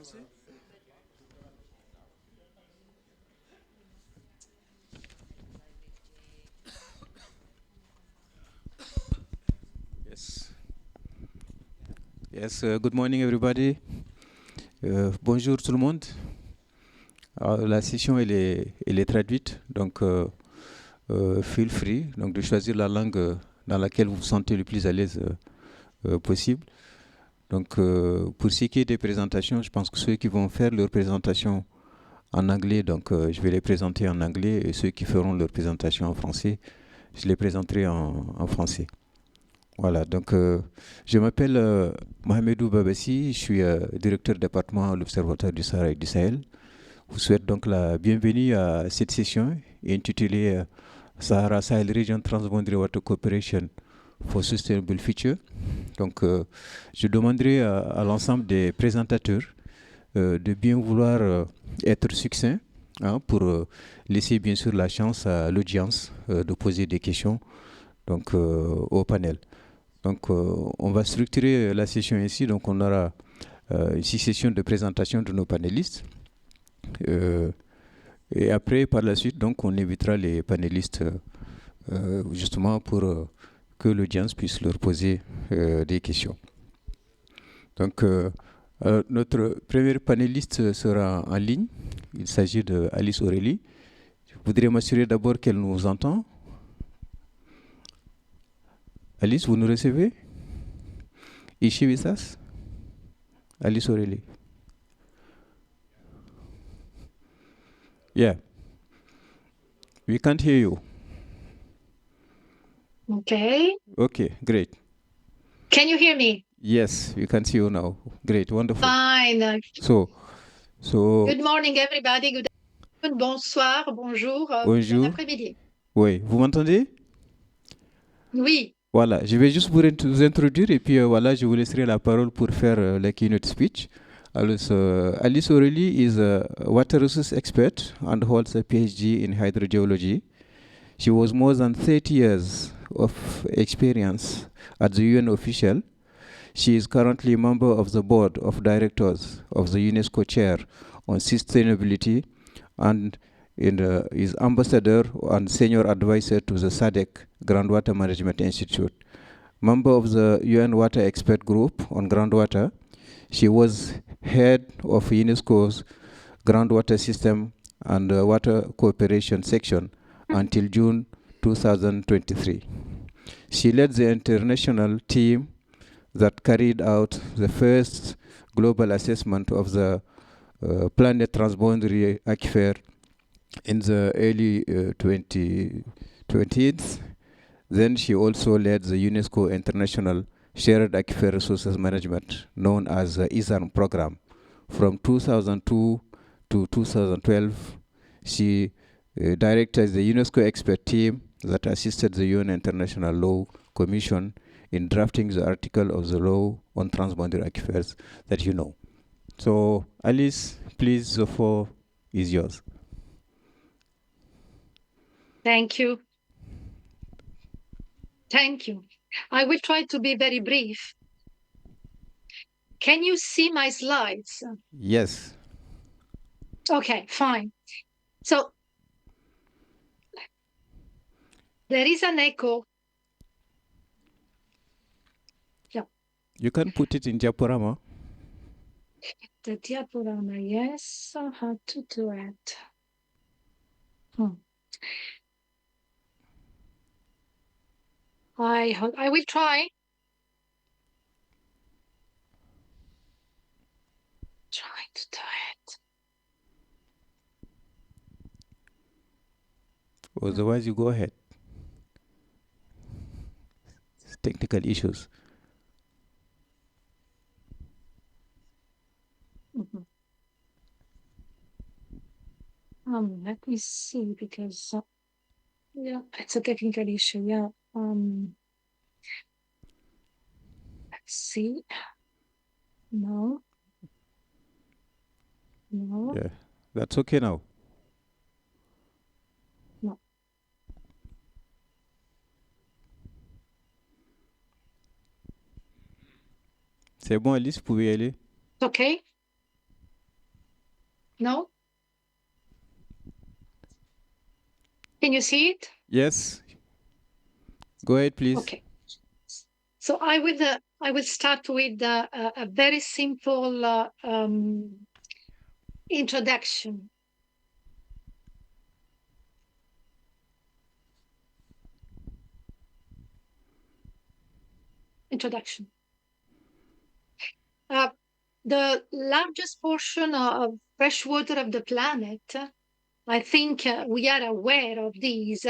commencer? Yes. Yes, good morning everybody. Bonjour tout le monde. Alors, la session elle est traduite, donc feel free donc de choisir la langue dans laquelle vous vous sentez le plus à l'aise possible. Donc pour ce qui est des présentations, je pense que ceux qui vont faire leur présentation en anglais, donc je vais les présenter en anglais, et ceux qui feront leur présentation en français, je les présenterai en français. Voilà, donc je m'appelle Mohamedou Babassi, je suis directeur département à l'Observatoire du Sahara et du Sahel. Je vous souhaite donc la bienvenue à cette session intitulée Sahara-Sahel Region Transboundary Water Coopération for Sustainable Future. Donc je demanderai à l'ensemble des présentateurs de bien vouloir être succincts pour laisser bien sûr la chance à l'audience de poser des questions donc, au panel. Donc, on va structurer la session ainsi. Donc, on aura 6 sessions de présentation de nos panélistes. Et après, par la suite, donc, on invitera les panélistes justement pour que l'audience puisse leur poser des questions. Donc, notre premier panéliste sera en ligne. Il s'agit d'Alice Aurélie. Je voudrais m'assurer d'abord qu'elle nous entend. Alice, vous nous recevez? Is she with us? Alice Aurélie. Yeah. We can't hear you. Okay. Okay, great. Can you hear me? Yes, we can see you now. Great, wonderful. Fine. So. Good morning, everybody. Good afternoon. Bonsoir, bonjour. Bonjour. Bon après-midi. Oui, vous m'entendez? Oui. Voilà, je vais juste vous introduire et puis voilà, je vous laisserai la parole pour faire la keynote speech. Alice Aurélie is a water resource expert and holds a PhD in hydrogeology. She was more than 30 years of experience as the UN official. She is currently a member of the board of directors of the UNESCO Chair on Sustainability and is ambassador and senior advisor to the SADC Groundwater Management Institute. Member of the UN Water Expert Group on groundwater, she was head of UNESCO's groundwater system and water cooperation section until June 2023. She led the international team that carried out the first global assessment of the planet transboundary aquifer in the early 2020s. Then she also led the UNESCO International Shared Aquifer Resources Management, known as the ISARM program. From 2002 to 2012, she directed the UNESCO expert team that assisted the UN International Law Commission in drafting the article of the law on transboundary aquifers that you know. So, Alice, please, the floor is yours. Thank you. Thank you. I will try to be very brief. Can you see my slides? Yes. Okay, fine. So, there is an echo. Yeah. You can put it in diaporama. The diaporama, yes. How to do it? I will try. Try to do it. Otherwise, you go ahead. It's technical issues. Let me see, because yeah, it's a technical issue. Yeah. Let's see. No. Yeah, that's okay now. No. C'est bon, Alice, vous pouvez y aller. Okay. No? Can you see it? Yes. Go ahead, please. Okay. So I will start with a very simple introduction. The largest portion of fresh water of the planet, I think we are aware of these,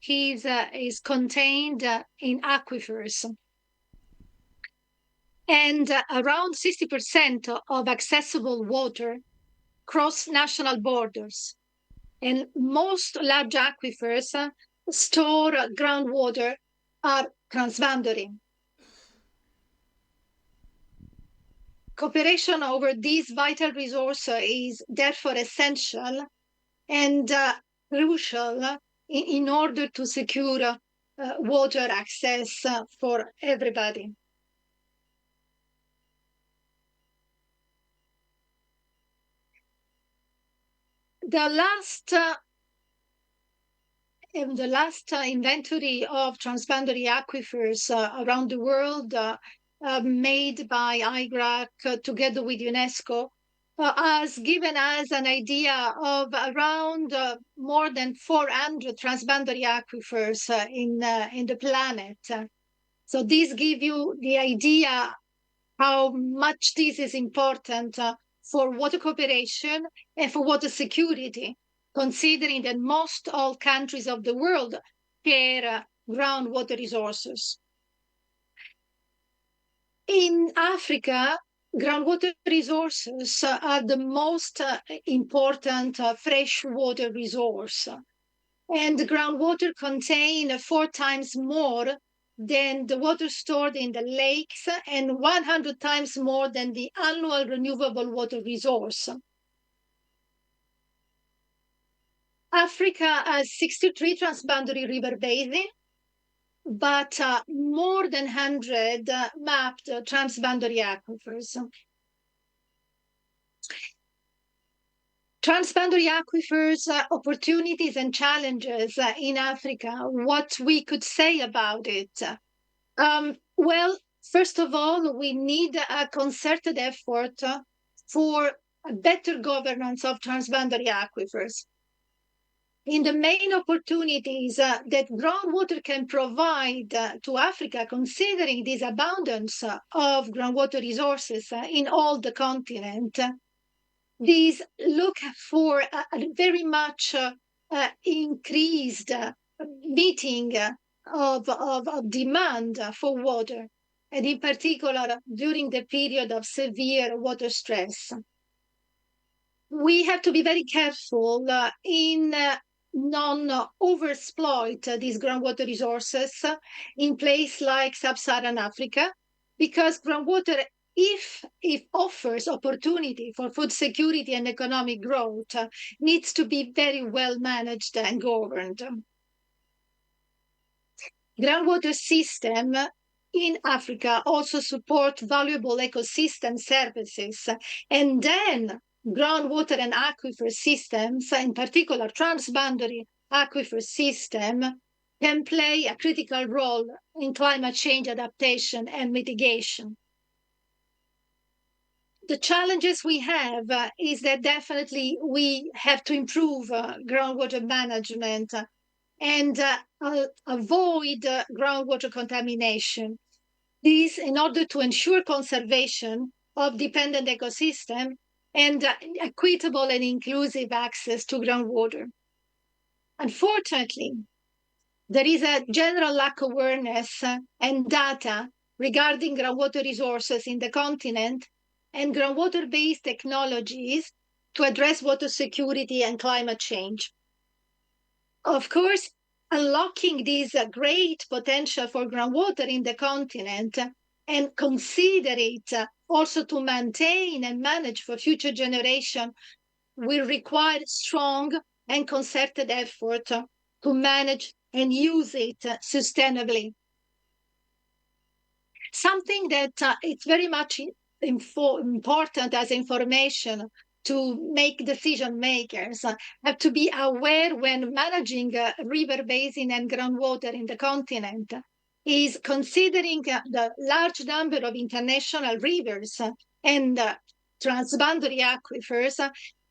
is contained in aquifers. And around 60% of accessible water cross national borders. And most large aquifers store groundwater are transboundary. Cooperation over these vital resources is therefore essential and crucial in order to secure water access for everybody. The last inventory of transboundary aquifers around the world made by IGAD together with UNESCO has given us an idea of around more than 400 transboundary aquifers in the planet. So these give you the idea how much this is important for water cooperation and for water security, considering that most all countries of the world share groundwater resources. In Africa, groundwater resources are the most important freshwater resource. And groundwater contain 4 times more than the water stored in the lakes and 100 times more than the annual renewable water resource. Africa has 63 transboundary river basins, but more than 100 mapped transboundary aquifers. Transboundary aquifers, opportunities and challenges in Africa, what we could say about it. Well, first of all, we need a concerted effort for a better governance of transboundary aquifers. In the main opportunities that groundwater can provide to Africa, considering this abundance of groundwater resources in all the continent, these look for a very much increased meeting of demand for water, and in particular during the period of severe water stress. We have to be very careful in non-overexploit these groundwater resources in places like Sub-Saharan Africa, because groundwater, if it offers opportunity for food security and economic growth, needs to be very well managed and governed. Groundwater system in Africa also support valuable ecosystem services, and then groundwater and aquifer systems, in particular transboundary aquifer system, can play a critical role in climate change adaptation and mitigation. The challenges we have is that definitely we have to improve groundwater management and avoid groundwater contamination. This in order to ensure conservation of dependent ecosystem and equitable and inclusive access to groundwater. Unfortunately, there is a general lack of awareness and data regarding groundwater resources in the continent and groundwater-based technologies to address water security and climate change. Of course, unlocking this great potential for groundwater in the continent and consider it also to maintain and manage for future generations will require strong and concerted effort to manage and use it sustainably. Something that it's very much important as information to make decision makers have to be aware when managing river basin and groundwater in the continent is considering the large number of international rivers and transboundary aquifers,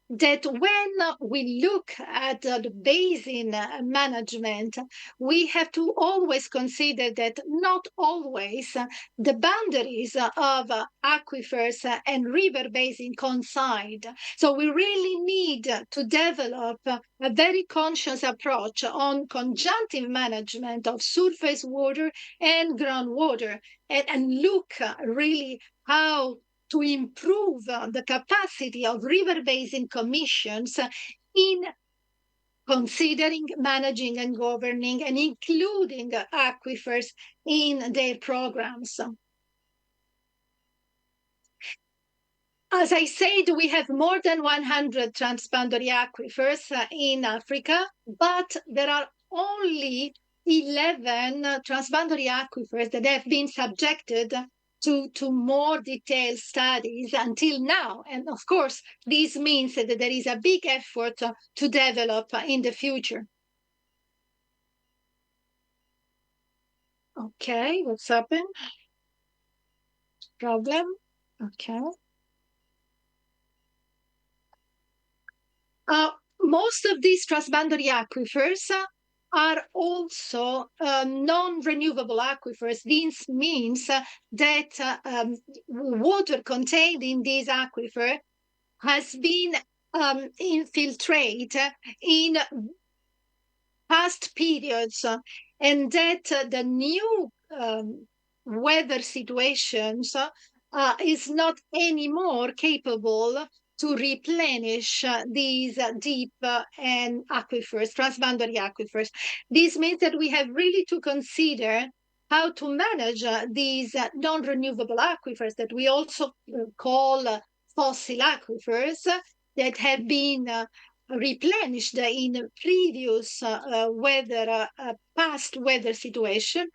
that when we look at the basin management, we have to always consider that not always the boundaries of aquifers and river basin coincide. So we really need to develop a very conscious approach on conjunctive management of surface water and groundwater, and look really how to improve the capacity of river basin commissions in considering, managing, and governing, and including aquifers in their programs. As I said, we have more than 100 transboundary aquifers in Africa, but there are only 11 transboundary aquifers that have been subjected to more detailed studies until now. And of course, this means that there is a big effort to develop in the future. Okay, what's happened? Problem? Okay. Most of these transboundary aquifers are also non-renewable aquifers. This means that water contained in this aquifer has been infiltrated in past periods, and that the new weather situations is not anymore capable to replenish these deep and aquifers, transboundary aquifers. This means that we have really to consider how to manage these non-renewable aquifers that we also call fossil aquifers, that have been replenished in previous past weather situation,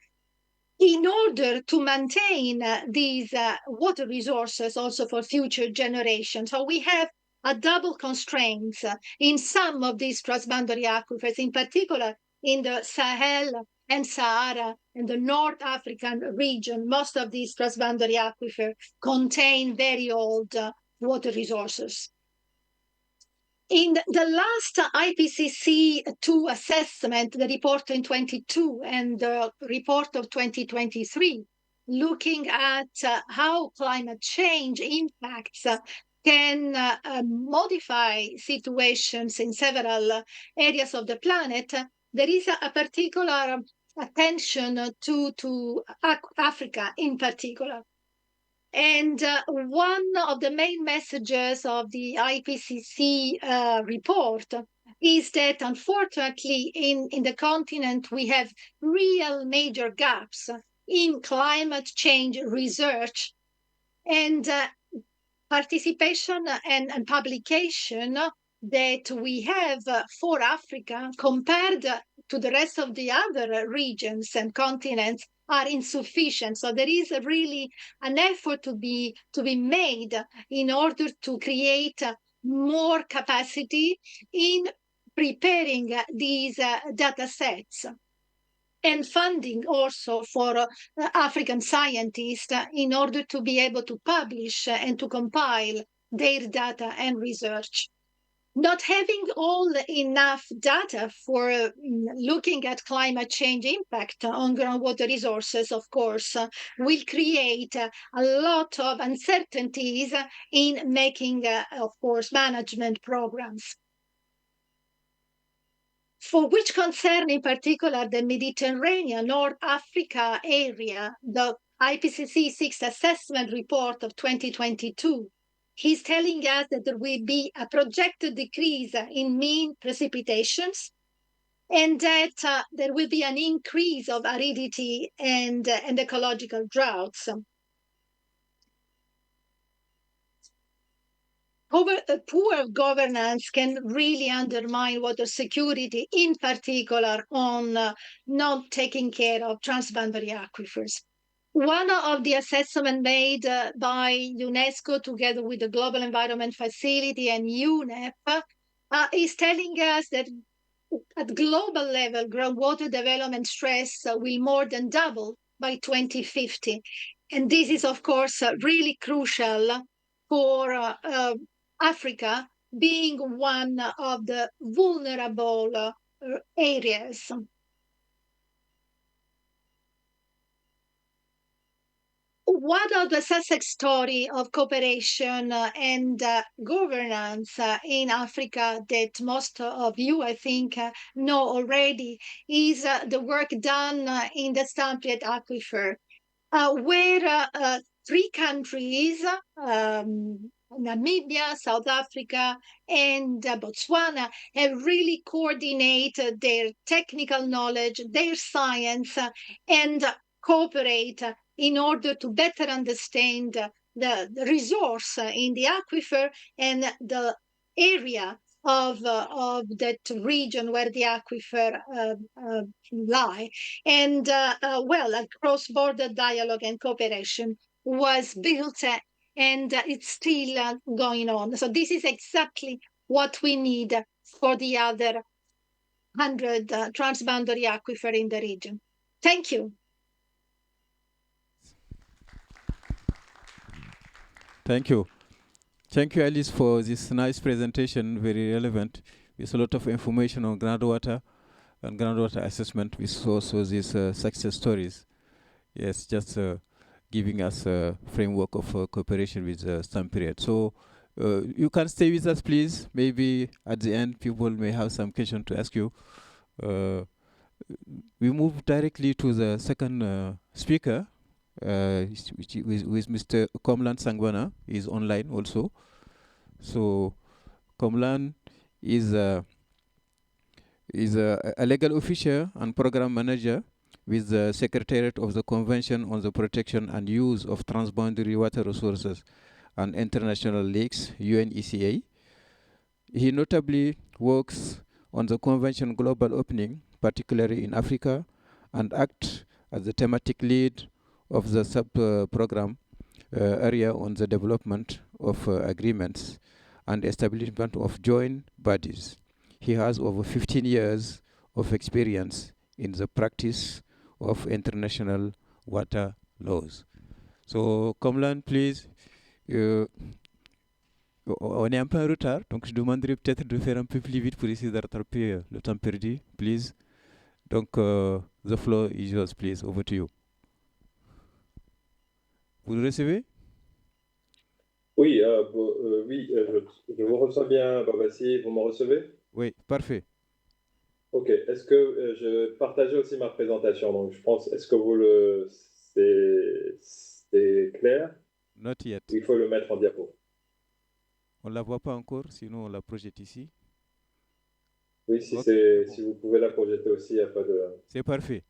in order to maintain these water resources also for future generations. So we have a double constraint in some of these transboundary aquifers, in particular in the Sahel and Sahara and the North African region. Most of these transboundary aquifers contain very old water resources. In the last IPCC2 assessment, the report in 22 and the report of 2023, looking at how climate change impacts can modify situations in several areas of the planet, there is a particular attention to Africa in particular. And one of the main messages of the IPCC report is that, unfortunately, in the continent, we have real major gaps in climate change research and participation and publication that we have for Africa compared to the rest of the other regions and continents are insufficient. So there is really an effort to be made in order to create more capacity in preparing these data sets, and funding also for African scientists in order to be able to publish and to compile their data and research. Not having all enough data for looking at climate change impact on groundwater resources, of course, will create a lot of uncertainties in making, of course, management programs. For which concern in particular the Mediterranean, North Africa area, the IPCC 6th assessment report of 2022, he's telling us that there will be a projected decrease in mean precipitations, and that there will be an increase of aridity and ecological droughts. Poor governance can really undermine water security, in particular on not taking care of transboundary aquifers. One of the assessments made by UNESCO together with the Global Environment Facility and UNEP is telling us that at global level, groundwater development stress will more than double by 2050. And this is, of course, really crucial for Africa being one of the vulnerable areas. One of the success story of cooperation and governance in Africa that most of you, I think, know already is the work done in the Stampiet Aquifer, where three countries, Namibia, South Africa, and Botswana, have really coordinated their technical knowledge, their science, and cooperate in order to better understand the resource in the aquifer and the area of that region where the aquifer lie. And well, a cross-border dialogue and cooperation was built and it's still going on. So this is exactly what we need for the other 100 transboundary aquifer in the region. Thank you. Thank you. Thank you, Alice, for this nice presentation, very relevant, with a lot of information on groundwater and groundwater assessment, with also these success stories. Yes, just giving us a framework of cooperation with Stampiet. So you can stay with us, please. Maybe at the end, people may have some question to ask you. We move directly to the second speaker, with Mr. Komlan Sangwana. He's online also. So Komlan is a legal officer and program manager with the Secretariat of the Convention on the Protection and Use of Transboundary Water Resources and International Lakes, UNECA. He notably works on the Convention Global Opening, particularly in Africa, and acts as the thematic lead of the sub-program area on the development of agreements and establishment of joint bodies. He has over 15 years of experience in the practice of international water laws. So, Komlan, please, on est un peu en retard, donc je demanderai peut-être de faire un peu plus vite pour essayer de rattraper le temps perdu, please. Donc, the floor is yours, please. Over to you. Vous le recevez? Oui, je vous reçois bien, Babassi. Vous me recevez? Oui, parfait. Ok, est-ce que je partageais aussi ma présentation? Donc, je pense, est-ce que vous le... C'est clair? Not yet. Il faut le mettre en diapo. On ne la voit pas encore, sinon on la projette ici. Oui, si, Okay, si vous pouvez la projeter aussi, il n'y a pas de... C'est parfait.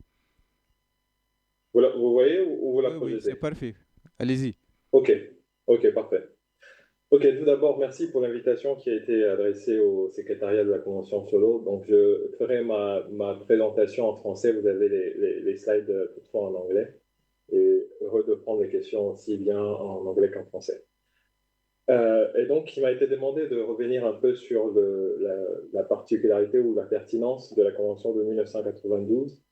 Vous voyez ou vous la projetez? Oui, c'est parfait. Allez-y. Ok, parfait. Ok, tout d'abord, merci pour l'invitation qui a été adressée au secrétariat de la Convention sur l'eau. Donc, je ferai ma présentation en français. Vous avez les slides toutefois en anglais. Et heureux de prendre les questions aussi bien en anglais qu'en français. Et donc, il m'a été demandé de revenir un peu sur la particularité ou la pertinence de la Convention de 1992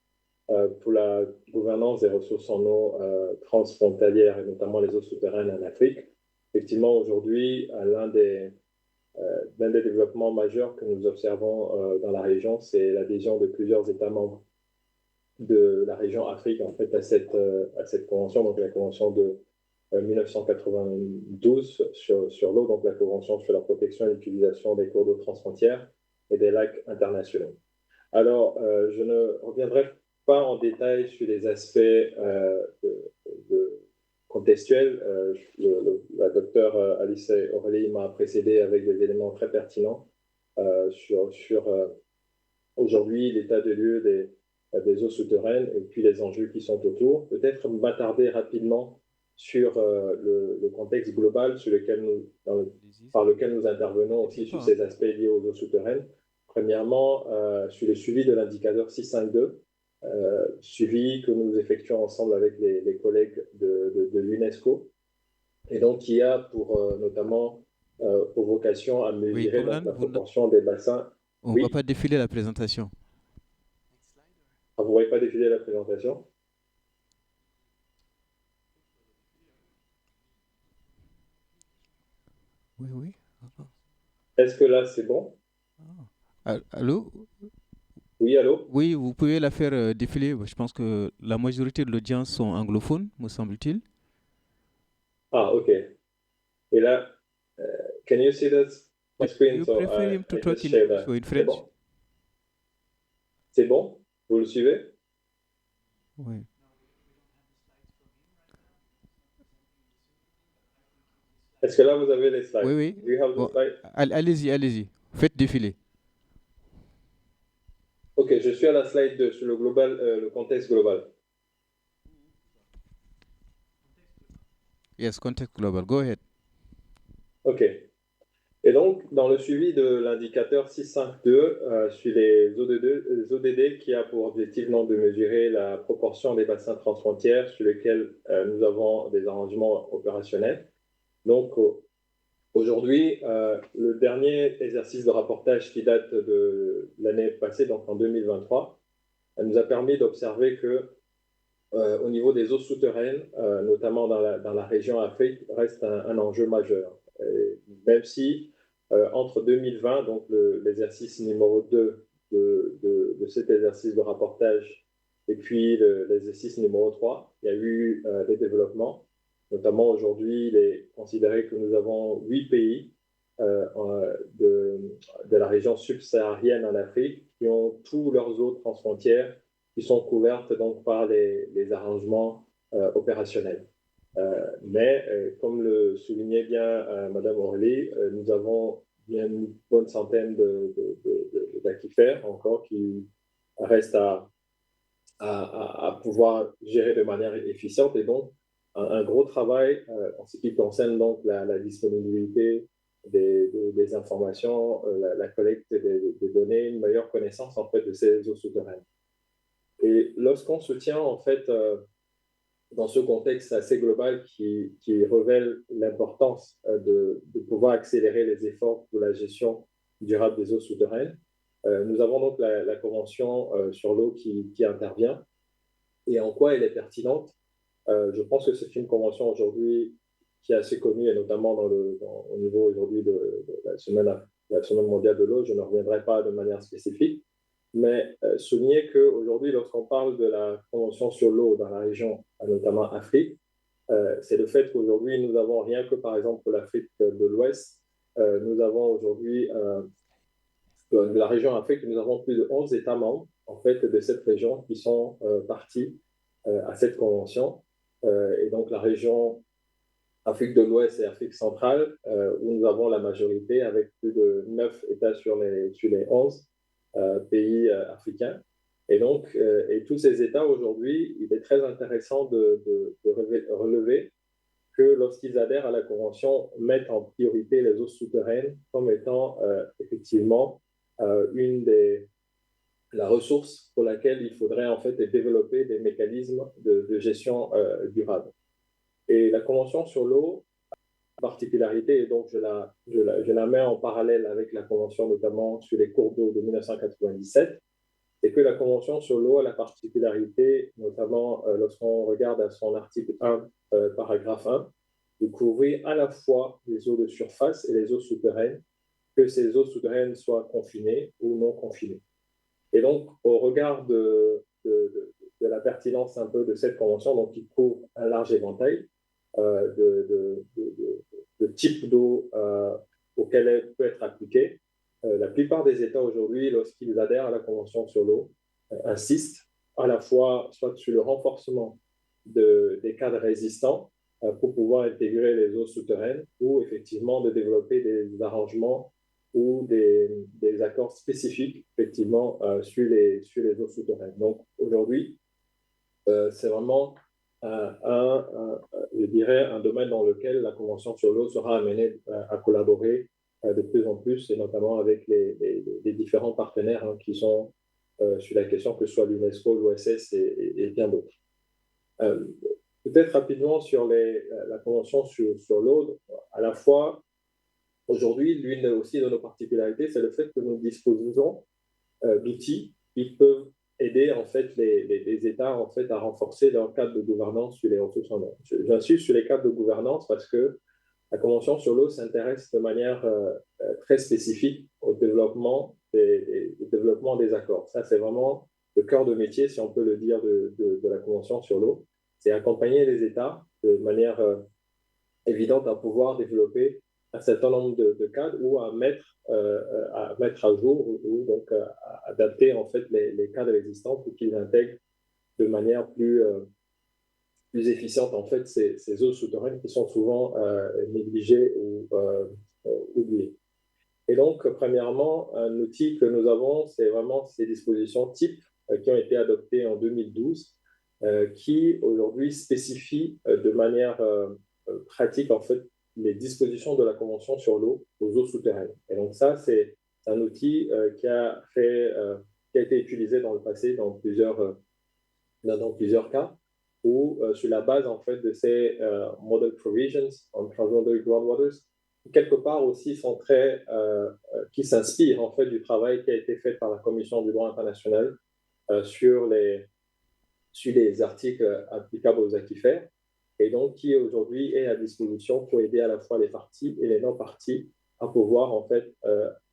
pour la gouvernance des ressources en eau transfrontalières et notamment les eaux souterraines en Afrique. Effectivement, aujourd'hui, l'un des développements majeurs que nous observons dans la région, c'est l'adhésion de plusieurs États membres de la région Afrique en fait, à cette convention, donc la convention de 1992 sur l'eau, donc la convention sur la protection et l'utilisation des cours d'eau transfrontières et des lacs internationaux. Alors, je ne reviendrai pas en détail sur les aspects contextuels. La docteure Alice Aurélie m'a précédé avec des éléments très pertinents sur aujourd'hui l'état de lieu des eaux souterraines et puis les enjeux qui sont autour. Peut-être m'attarder rapidement sur le contexte global par lequel nous intervenons aussi sur ces aspects liés aux eaux souterraines. Premièrement, sur le suivi de l'indicateur 652, suivi que nous effectuons ensemble avec les collègues de l'UNESCO, et donc qui a pour notamment pour vocation à mesurer Oui, donc, la proportion des bassins. On ne va pas défiler la présentation. Ah, vous ne voyez pas défiler la présentation? Oui, oui. Est-ce que là, c'est bon? Allô? Oui, allô? Oui, vous pouvez la faire défiler. Je pense que la majorité de l'audience sont anglophones, me semble-t-il. Ah, OK. Et là, can you see my Do screen? you So prefer him to I talk just in share English that. or in C'est French? bon? C'est bon? Vous le suivez? Oui. Est-ce que là, vous avez les slides? Oui, oui. Do you have the slides? Allez-y, allez-y. Faites défiler. OK, je suis à la slide 2 sur le global, le contexte global. Yes, context global. Go ahead. OK. Et donc, dans le suivi de l'indicateur 652 sur les ODD qui a pour objectif non, de mesurer la proportion des bassins transfrontières sur lesquels nous avons des arrangements opérationnels. Donc, aujourd'hui, le dernier exercice de rapportage qui date de l'année passée, donc en 2023, nous a permis d'observer que au niveau des eaux souterraines, notamment dans la région Afrique, reste un enjeu majeur. Et même si entre 2020, donc l'exercice numéro 2 de cet exercice de rapportage, et puis l'exercice numéro 3, il y a eu des développements. Notamment aujourd'hui, il est considéré que nous avons 8 pays de la région subsaharienne en Afrique qui ont tous leurs eaux transfrontières qui sont couvertes donc par les arrangements opérationnels. Mais comme le soulignait bien Madame Orly, nous avons bien une bonne centaine d'aquifers encore qui restent à pouvoir gérer de manière efficiente, et donc un gros travail en ce qui concerne donc la disponibilité des informations, la collecte des données, une meilleure connaissance en fait de ces eaux souterraines. Et lorsqu'on se tient en fait dans ce contexte assez global qui révèle l'importance de pouvoir accélérer les efforts pour la gestion durable des eaux souterraines, nous avons donc la Convention sur l'eau qui intervient. Et en quoi elle est pertinente? Je pense que c'est une convention aujourd'hui qui est assez connue, et notamment au niveau aujourd'hui de la semaine mondiale de l'eau. Je ne reviendrai pas de manière spécifique, mais souligner qu'aujourd'hui, lorsqu'on parle de la Convention sur l'eau dans la région, notamment Afrique, c'est le fait qu'aujourd'hui, nous avons rien que, par exemple, pour l'Afrique de l'Ouest, nous avons aujourd'hui, de la région Afrique, nous avons plus de 11 États membres, en fait, de cette région qui sont partis à cette convention. Et donc, la région Afrique de l'Ouest et Afrique centrale, où nous avons la majorité, avec plus de 9 États sur les 11 pays africains. Et donc, et tous ces États aujourd'hui, il est très intéressant de relever que lorsqu'ils adhèrent à la Convention, mettent en priorité les eaux souterraines comme étant effectivement la ressource pour laquelle il faudrait en fait développer des mécanismes de gestion durable. Et la Convention sur l'eau, particularité, et donc je la mets en parallèle avec la Convention notamment sur les cours d'eau de 1997, c'est que la Convention sur l'eau a la particularité, notamment lorsqu'on regarde à son article 1, paragraphe 1, de couvrir à la fois les eaux de surface et les eaux souterraines, que ces eaux souterraines soient confinées ou non confinées. Et donc, au regard de la pertinence un peu de cette convention, donc qui couvre un large éventail de types d'eau auxquels elle peut être appliquée, la plupart des États aujourd'hui, lorsqu'ils adhèrent à la Convention sur l'eau, insistent à la fois soit sur le renforcement des cadres résistants pour pouvoir intégrer les eaux souterraines, ou effectivement de développer des arrangements ou des accords spécifiques effectivement sur les eaux souterraines. Donc aujourd'hui, c'est vraiment je dirais, un domaine dans lequel la Convention sur l'eau sera amenée à collaborer de plus en plus, et notamment avec les différents partenaires qui sont sur la question, que ce soit l'UNESCO, l'OSS et bien d'autres. Peut-être rapidement sur la Convention sur l'eau, à la fois, aujourd'hui, l'une aussi de nos particularités, c'est le fait que nous disposons d'outils qui peuvent aider en fait les États en fait à renforcer leur cadre de gouvernance sur les ressources en eau. J'insiste sur les cadres de gouvernance parce que la Convention sur l'eau s'intéresse de manière très spécifique au développement des accords. Ça, c'est vraiment le cœur de métier, si on peut le dire, de la Convention sur l'eau. C'est accompagner les États de manière évidente à pouvoir développer un certain nombre de cadres ou à mettre à jour ou donc à adapter en fait les cadres existants pour qu'ils intègrent de manière plus efficiente en fait ces eaux souterraines qui sont souvent négligées ou oubliées. Et donc, premièrement, un outil que nous avons, c'est vraiment ces dispositions types qui ont été adoptées en 2012, qui aujourd'hui spécifient de manière pratique en fait les dispositions de la Convention sur l'eau aux eaux souterraines. Et donc ça, c'est un outil qui a été utilisé dans le passé dans plusieurs cas, où sur la base en fait de ces model provisions on transboundary groundwaters, quelque part aussi sont qui s'inspirent en fait du travail qui a été fait par la Commission du droit international sur les articles applicables aux aquifers, et donc qui aujourd'hui est à disposition pour aider à la fois les parties et les non-parties à pouvoir en fait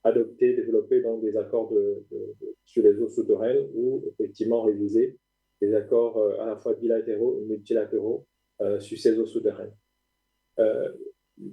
adopter, développer donc des accords sur les eaux souterraines ou effectivement réviser des accords à la fois bilatéraux et multilatéraux sur ces eaux souterraines.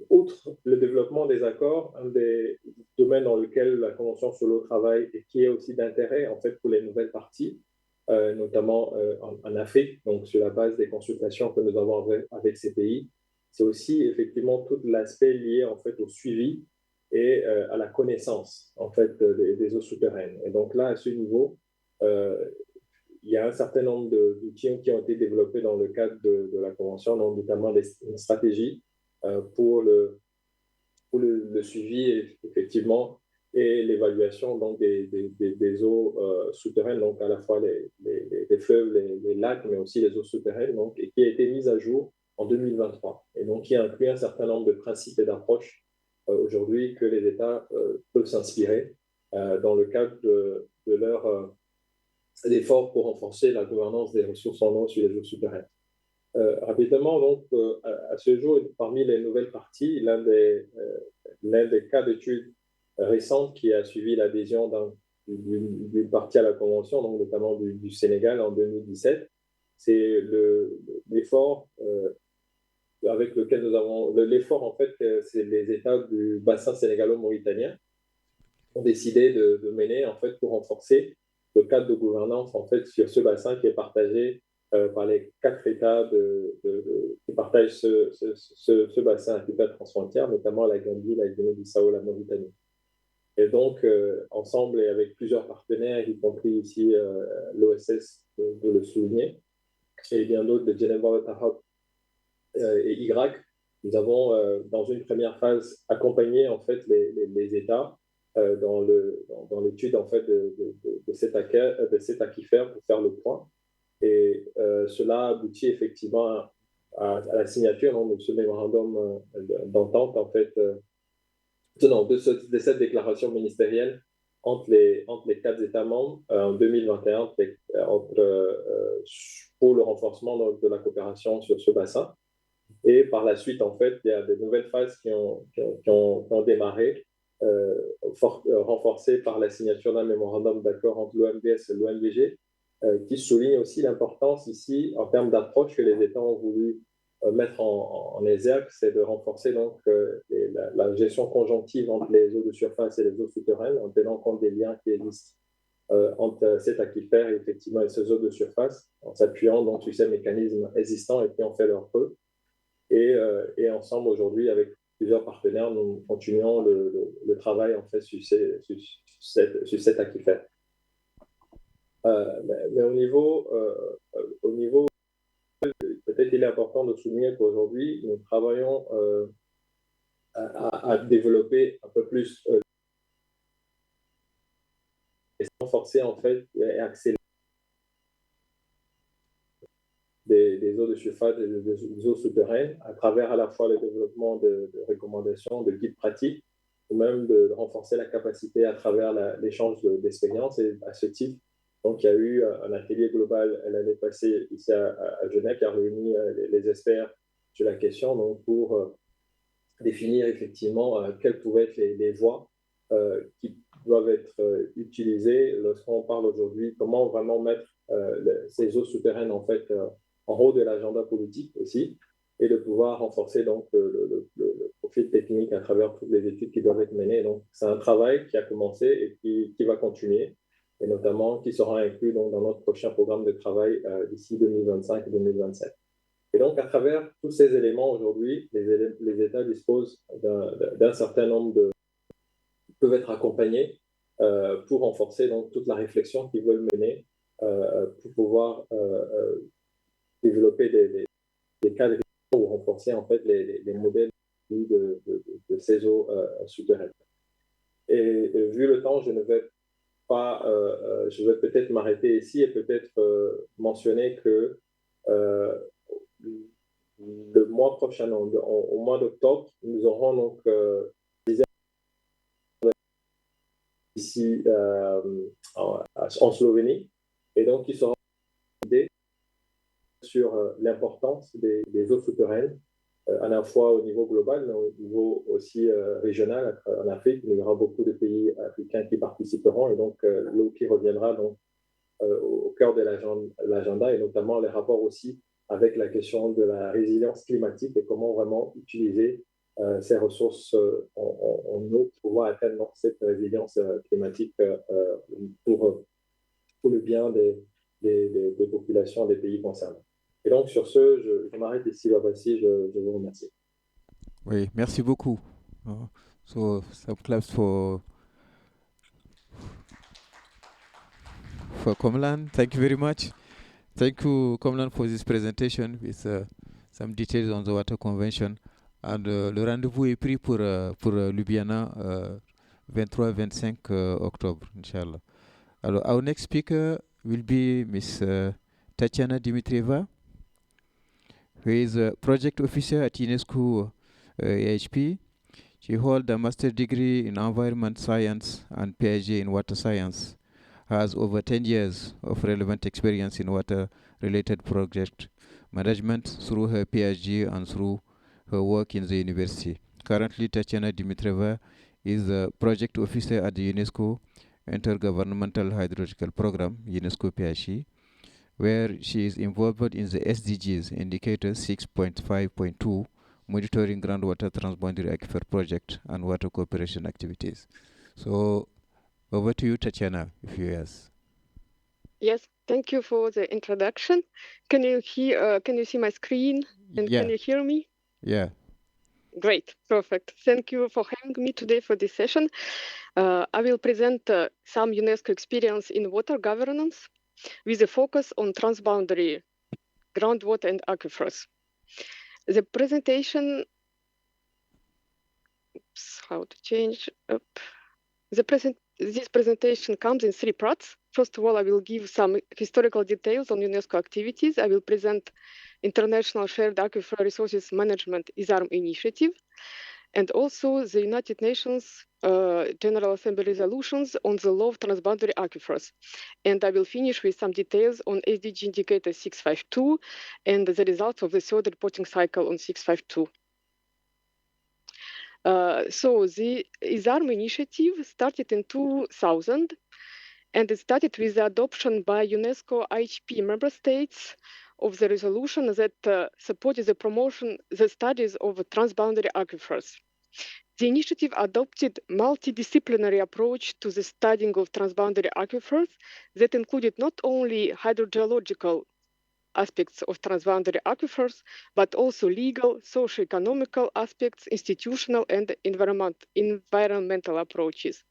Outre le développement des accords, un des domaines dans lequel la Convention sur l'eau travaille et qui est aussi d'intérêt en fait pour les nouvelles parties, notamment en Afrique, donc sur la base des consultations que nous avons avec ces pays, c'est aussi effectivement tout l'aspect lié en fait au suivi et à la connaissance en fait des eaux souterraines. Et donc là, à ce niveau, il y a un certain nombre d'outils qui ont été développés dans le cadre de la Convention, donc notamment une stratégie pour le suivi effectivement et l'évaluation donc des eaux souterraines, donc à la fois les fleuves, les lacs, mais aussi les eaux souterraines, donc, et qui a été mise à jour en 2023. Et donc qui inclut un certain nombre de principes et d'approches aujourd'hui que les États peuvent s'inspirer dans le cadre de leur efforts pour renforcer la gouvernance des ressources en eau sur les eaux souterraines. Rapidement, donc, à ce jour, parmi les nouvelles parties, l'un des cas d'études récentes qui a suivi l'adhésion d'une partie à la Convention, donc notamment du Sénégal en 2017, c'est l'effort avec lequel nous avons... L'effort, en fait, c'est les États du bassin sénégalo-mauritanien ont décidé de mener, en fait, pour renforcer le cadre de gouvernance, en fait, sur ce bassin qui est partagé par les 4 États qui partagent ce bassin aquifère transfrontière, notamment la Gambie, la Guinée-Bissau, la Mauritanie. Et donc, ensemble et avec plusieurs partenaires, y compris ici l'OSS, de le souligner, et bien d'autres, de Geneva Water Hub et IGAD, nous avons, dans une première phase, accompagné en fait les États dans l'étude en fait de cet aquifère pour faire le point. Et cela aboutit effectivement à la signature de ce mémorandum d'entente en fait, de cette déclaration ministérielle entre les 4 États membres en 2021 pour le renforcement de la coopération sur ce bassin. Et par la suite, en fait, il y a de nouvelles phases qui ont démarré, renforcées par la signature d'un mémorandum d'accord entre l'OMVS et l'OMVG, qui souligne aussi l'importance ici, en termes d'approche que les États ont voulu mettre en exergue, c'est de renforcer donc la gestion conjonctive entre les eaux de surface et les eaux souterraines, en tenant compte des liens qui existent entre cet aquifère effectivement et ces eaux de surface, en s'appuyant donc sur ces mécanismes existants et qui ont fait leur preuve. Et ensemble, aujourd'hui, avec plusieurs partenaires, nous continuons le travail en fait sur cet aquifère. Mais au niveau, peut-être il est important de souligner qu'aujourd'hui, nous travaillons à développer un peu plus renforcer en fait et accélérer des eaux de surface et des eaux souterraines à travers à la fois le développement de recommandations, de guides pratiques, ou même de renforcer la capacité à travers l'échange d'expériences. Et à ce titre, donc, il y a eu un atelier global l'année passée ici à Genève qui a réuni les experts sur la question donc, pour définir effectivement quelles pouvaient être les voies qui doivent être utilisées lorsqu'on parle aujourd'hui, comment vraiment mettre ces eaux souterraines en fait en haut de l'agenda politique aussi, et de pouvoir renforcer donc le profil technique à travers toutes les études qui doivent être menées. Donc, c'est un travail qui a commencé et qui va continuer, et notamment qui sera inclus donc, dans notre prochain programme de travail d'ici 2025 et 2027. Et donc, à travers tous ces éléments aujourd'hui, les États disposent d'un certain nombre de... peuvent être accompagnés pour renforcer donc, toute la réflexion qu'ils veulent mener pour pouvoir développer des cadres ou renforcer en fait les modèles de ces eaux souterraines. Et vu le temps, je ne vais pas, je vais peut-être m'arrêter ici et peut-être mentionner que le mois prochain, au mois d'octobre, nous aurons donc ici en Slovénie, et donc il sera sur l'importance des eaux souterraines, à la fois au niveau global, mais au niveau aussi régional. En Afrique, il y aura beaucoup de pays africains qui participeront, et donc l'eau qui reviendra donc, au cœur de l'agenda, et notamment les rapports aussi avec la question de la résilience climatique et comment vraiment utiliser ces ressources en eau pour pouvoir atteindre cette résilience climatique pour le bien des populations des pays concernés. Et donc, sur ce, je m'arrête ici, Babassi, je vous remercie. Oui, merci beaucoup. So, some claps for Komlan. Thank you very much. Thank you, Komlan, for this presentation with some details on the Water Convention. And le rendez-vous est pris pour Ljubljana 23-25 octobre, Inch'Allah. Alors, our next speaker will be Miss Tatiana Dimitrieva, who is a project officer at UNESCO AHP. She holds a master's degree in environment science and PhD in water science. Has over 10 years of relevant experience in water-related project management through her PhD and through her work in the university. Currently, Tatiana Dimitrieva is a project officer at the UNESCO Intergovernmental Hydrogeological Program, UNESCO PHE, where she is involved in the SDGs indicators 6.5.2, monitoring groundwater transboundary aquifer project and water cooperation activities. So, over to you, Tatiana, if you yes. Yes, thank you for the introduction. Can you see my screen? And Yeah. Can you hear me? Yeah. Great, perfect. Thank you for having me today for this session. I will present some UNESCO experience in water governance with a focus on transboundary groundwater and aquifers. The presentation, how to change up. This presentation comes in 3 parts. First of all, I will give some historical details on UNESCO activities. I will present International Shared Aquifer Resources Management ISARM initiative, and also the United Nations General Assembly resolutions on the law of transboundary aquifers. And I will finish with some details on SDG indicator 652 and the results of the third reporting cycle on 652. So the ISARM initiative started in 2000, and it started with the adoption by UNESCO IHP member states of the resolution that supported the studies of transboundary aquifers. The initiative adopted multidisciplinary approach to the studying of transboundary aquifers that included not only hydrogeological aspects of transboundary aquifers, but also legal, socio-economical aspects, institutional and environmental approaches.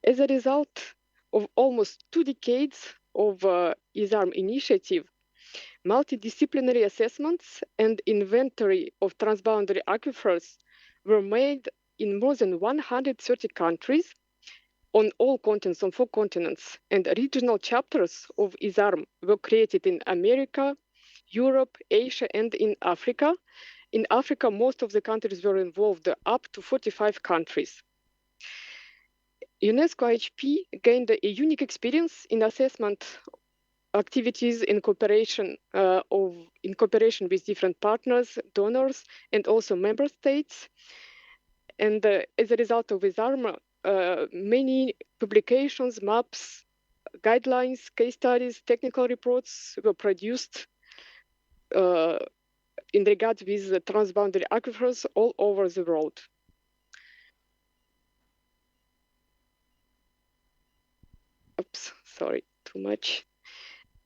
As a result of almost 2 decades of ISARM initiative, multidisciplinary assessments and inventory of transboundary aquifers were made in more than 130 countries on all continents, on 4 continents, and regional chapters of ISARM were created in America, Europe, Asia, and in Africa. In Africa, most of the countries were involved, up to 45 countries. UNESCO IHP gained a unique experience in assessment activities in cooperation with different partners, donors, and also member states. And as a result of ISARM, many publications, maps, guidelines, case studies, technical reports were produced in regard with the transboundary aquifers all over the world. Oops, sorry, too much.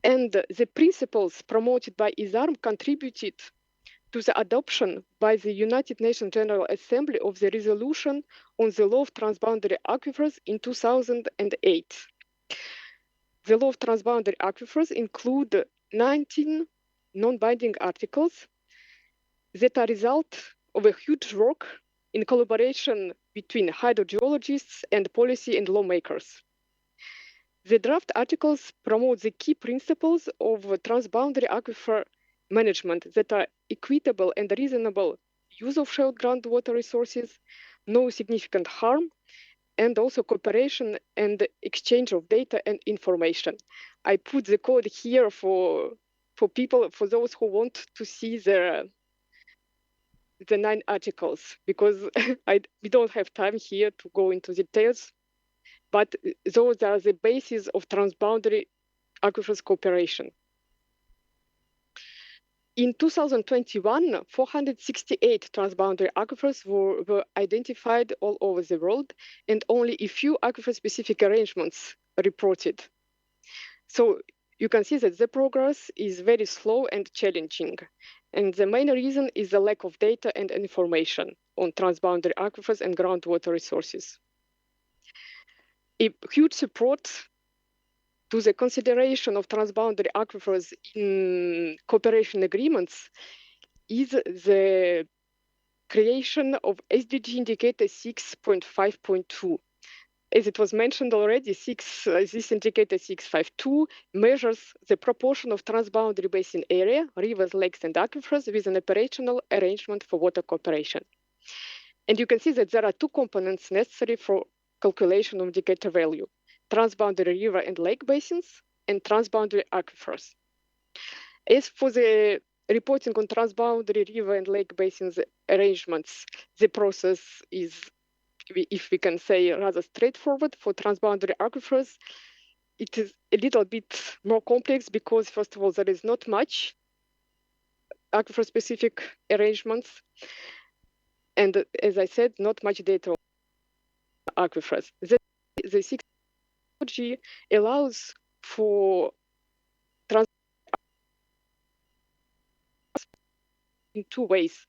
And the principles promoted by ISARM contributed to the adoption by the United Nations General Assembly of the resolution on the law of transboundary aquifers in 2008. The law of transboundary aquifers include 19 non-binding articles that are a result of a huge work in collaboration between hydrogeologists and policy and lawmakers. The draft articles promote the key principles of transboundary aquifer management that are equitable and reasonable use of shared groundwater resources, no significant harm, and also cooperation and exchange of data and information. I put the code here for those who want to see the 9 articles, because we don't have time here to go into details, but those are the basis of transboundary aquifers cooperation. In 2021, 468 transboundary aquifers were identified all over the world, and only a few aquifer-specific arrangements reported. So you can see that the progress is very slow and challenging. And the main reason is the lack of data and information on transboundary aquifers and groundwater resources. A huge support to the consideration of transboundary aquifers in cooperation agreements is the creation of SDG indicator 6.5.2. As it was mentioned already, this indicator 652 measures the proportion of transboundary basin area, rivers, lakes, and aquifers with an operational arrangement for water cooperation. And you can see that there are 2 components necessary for calculation of indicator value: transboundary river and lake basins and transboundary aquifers. As for the reporting on transboundary river and lake basins arrangements, the process is, if we can say, rather straightforward. For transboundary aquifers, it is a little bit more complex because, first of all, there is not much aquifer-specific arrangements. And as I said, not much data on aquifers. The 6 technology allows for in 2 ways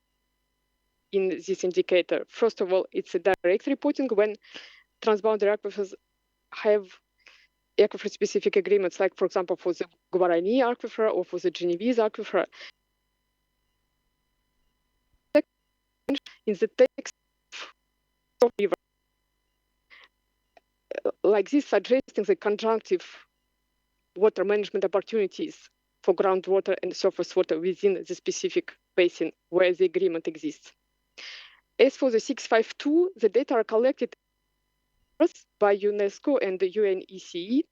in this indicator. First of all, it's a direct reporting when transboundary aquifers have aquifer-specific agreements, like, for example, for the Guarani aquifer or for the Genovese aquifer. In the text of river, like this, suggesting the conjunctive water management opportunities for groundwater and surface water within the specific basin where the agreement exists. As for the 652, the data are collected by UNESCO and the UNECE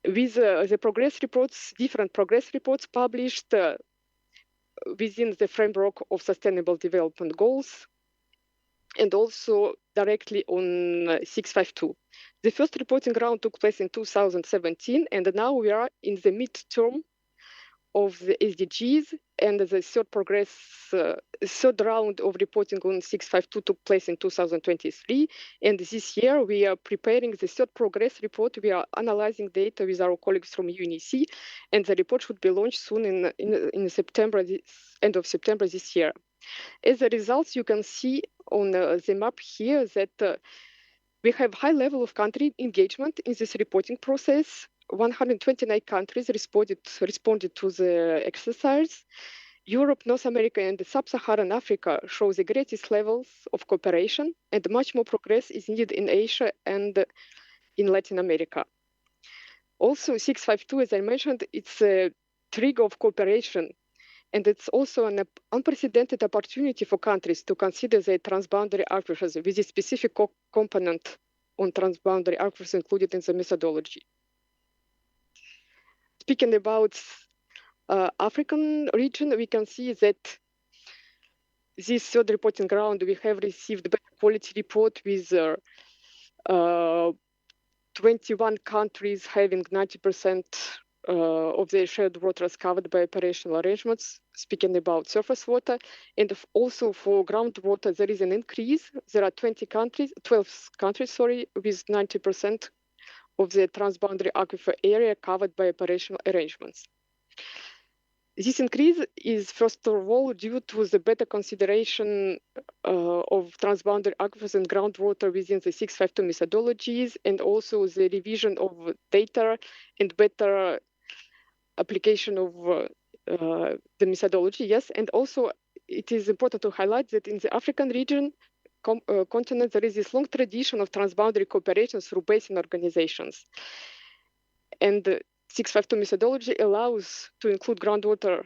with the progress reports, different progress reports published within the framework of Sustainable Development Goals, and also directly on 652. The first reporting round took place in 2017, and now we are in the midterm of the SDGs, and the third round of reporting on 652 took place in 2023. And this year we are preparing the third progress report. We are analyzing data with our colleagues from UNECE, and the report should be launched soon in September, end of September this year. As a result, you can see on the map here that we have high level of country engagement in this reporting process. 129 countries responded to the exercise, Europe, North America, and the Sub-Saharan Africa show the greatest levels of cooperation, and much more progress is needed in Asia and in Latin America. Also, 652, as I mentioned, it's a trigger of cooperation, and it's also an unprecedented opportunity for countries to consider their transboundary aquifers with a specific component on transboundary aquifers included in the methodology. Speaking about African region, we can see that this third reporting ground, we have received better quality report with 21 countries having 90% of their shared waters covered by operational arrangements, speaking about surface water. And also for groundwater, there is an increase. There are 12 countries, with 90% of the transboundary aquifer area covered by operational arrangements. This increase is, first of all, due to the better consideration of transboundary aquifers and groundwater within the 652 methodologies, and also the revision of data and better application of the methodology, yes. And also, it is important to highlight that in the African region, continent, there is this long tradition of transboundary cooperation through basin organizations. And the 652 methodology allows to include groundwater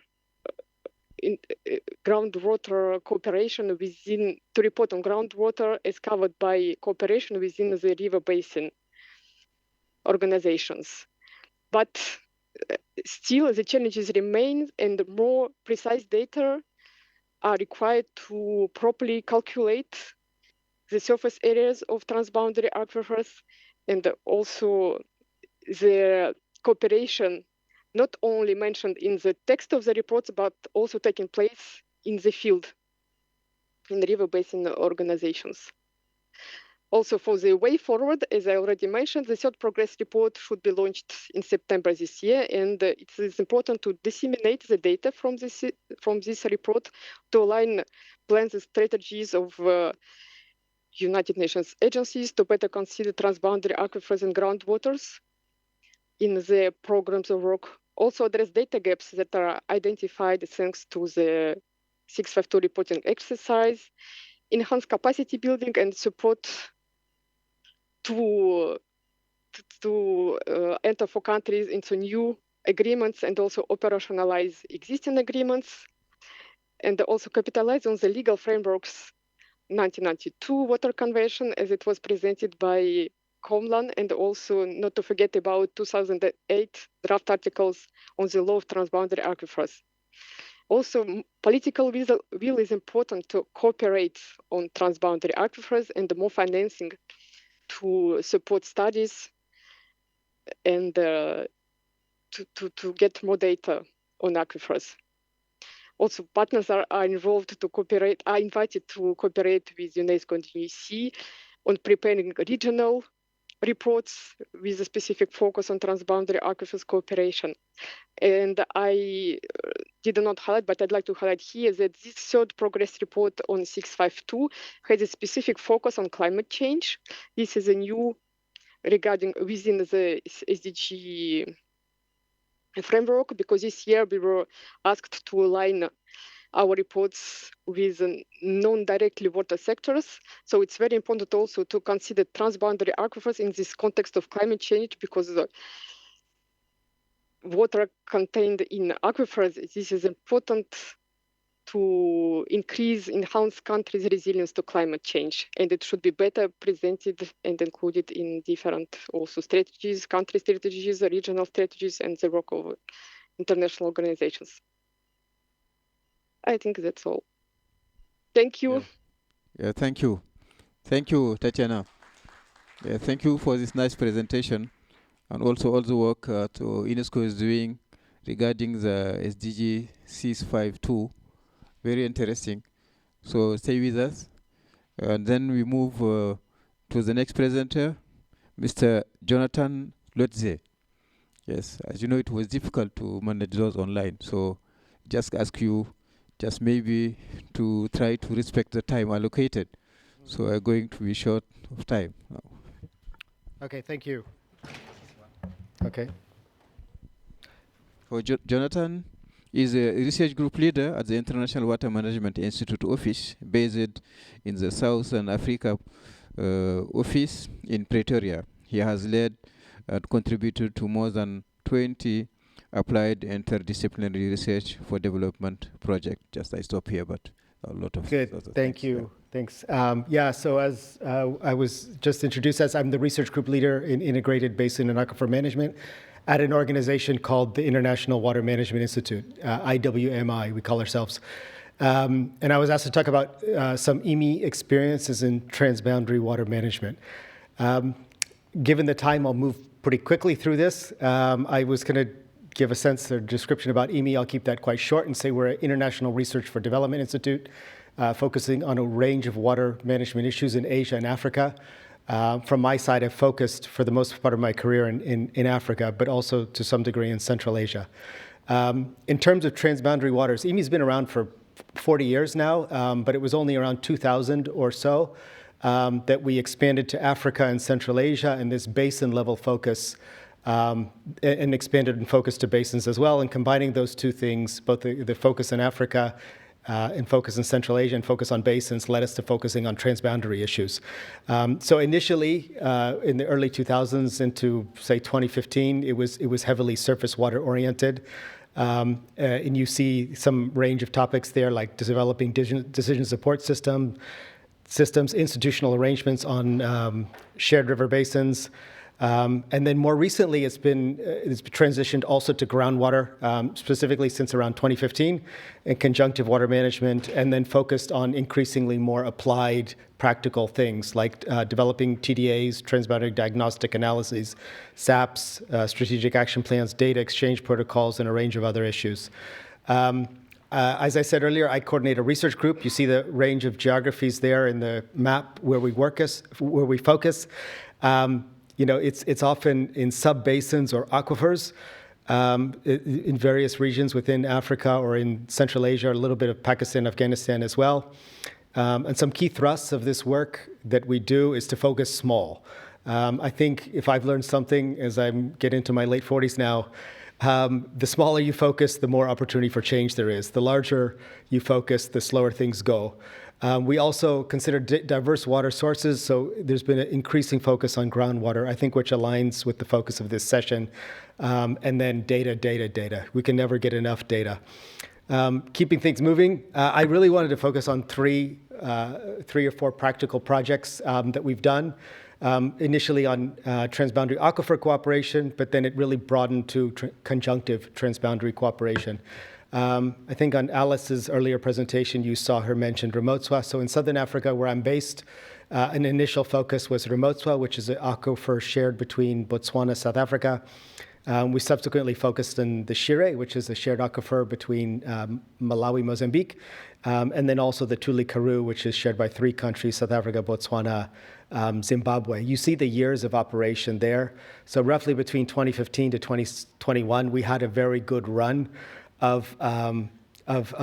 cooperation within, to report on groundwater as covered by cooperation within the river basin organizations. But still, the challenges remain, and more precise data are required to properly calculate the surface areas of transboundary aquifers, and also the cooperation not only mentioned in the text of the reports, but also taking place in the field, in the river basin organizations. Also, for the way forward, as I already mentioned, the third progress report should be launched in September this year, and it is important to disseminate the data from this report to align plans and strategies of United Nations agencies to better consider transboundary aquifers and groundwaters in the programs of work. Also address data gaps that are identified thanks to the 652 reporting exercise, enhance capacity building and support to enter for countries into new agreements, and also operationalize existing agreements, and also capitalize on the legal frameworks 1992 Water Convention as it was presented by Comlan, and also not to forget about 2008 draft articles on the law of transboundary aquifers. Also, political will is important to cooperate on transboundary aquifers, and more financing to support studies and to get more data on aquifers. Also, partners are involved to cooperate, are invited to cooperate with UNESCO and UEC on preparing regional reports with a specific focus on transboundary aquifers cooperation. And I did not highlight, but I'd like to highlight here that this third progress report on 652 has a specific focus on climate change. This is a new regarding within the SDG framework, because this year we were asked to align our reports with non-directly water sectors. So it's very important also to consider transboundary aquifers in this context of climate change, because the water contained in aquifers, this is important to enhance countries' resilience to climate change. And it should be better presented and included in different also strategies, country strategies, regional strategies, and the work of international organizations. I think that's all. Thank you. Yeah, thank you. Thank you, Tatiana. Yeah, thank you for this nice presentation, and also all the work UNESCO is doing regarding the SDG 652. Very interesting. So stay with us. And then we move to the next presenter, Mr. Jonathan Lotze. Yes, as you know, it was difficult to manage those online. So just ask you just maybe to try to respect the time allocated. So we're going to be short of time now. Okay, thank you. Okay. For Jonathan, He's a research group leader at the International Water Management Institute office, based in the Southern Africa office in Pretoria. He has led and contributed to more than 20 applied interdisciplinary research for development projects. Just I stop here, but a lot of good. Thank you. Thanks. Yeah, so as I was just introduced as, I'm the research group leader in integrated basin and aquifer management at an organization called the International Water Management Institute, IWMI, we call ourselves. And I was asked to talk about some IMI experiences in transboundary water management. Given the time, I'll move pretty quickly through this. I was going to give a sense or description about IMI. I'll keep that quite short and say we're an International Research for Development Institute, focusing on a range of water management issues in Asia and Africa. From my side, I've focused for the most part of my career in Africa, but also to some degree in Central Asia. In terms of transboundary waters, IMI's been around for 40 years now, but it was only around 2000 or so that we expanded to Africa and Central Asia, and this basin-level focus and expanded and focused to basins as well. And combining those two things, both the focus in Africa and focus in Central Asia and focus on basins, led us to focusing on transboundary issues. So initially, in the early 2000s into, say, 2015, it was heavily surface water oriented. And you see some range of topics there, like developing decision support systems, institutional arrangements on shared river basins. And then more recently, it's transitioned also to groundwater, specifically since around 2015, and conjunctive water management, and then focused on increasingly more applied practical things like developing TDAs, transboundary diagnostic analyses, SAPs, strategic action plans, data exchange protocols, and a range of other issues. As I said earlier, I coordinate a research group. You see the range of geographies there in the map where we focus. You know, it's often in sub-basins or aquifers in various regions within Africa or in Central Asia, a little bit of Pakistan, Afghanistan as well. And some key thrusts of this work that we do is to focus small. I think if I've learned something as I get into my late 40s now, the smaller you focus, the more opportunity for change there is. The larger you focus, the slower things go. We also consider diverse water sources, so there's been an increasing focus on groundwater, I think, which aligns with the focus of this session. And then data. We can never get enough data. Keeping things moving, I really wanted to focus on three or four practical projects that we've done. Initially on transboundary aquifer cooperation, but then it really broadened to conjunctive transboundary cooperation. I think on Alice's earlier presentation, you saw her mention Ramotswa. So in Southern Africa, where I'm based, an initial focus was Ramotswa, which is an aquifer shared between Botswana, South Africa. We subsequently focused on the Shire, which is a shared aquifer between Malawi, Mozambique, and then also the Tuli Karoo, which is shared by three countries, South Africa, Botswana, Zimbabwe. You see the years of operation there. So roughly between 2015 to 2021, we had a very good run of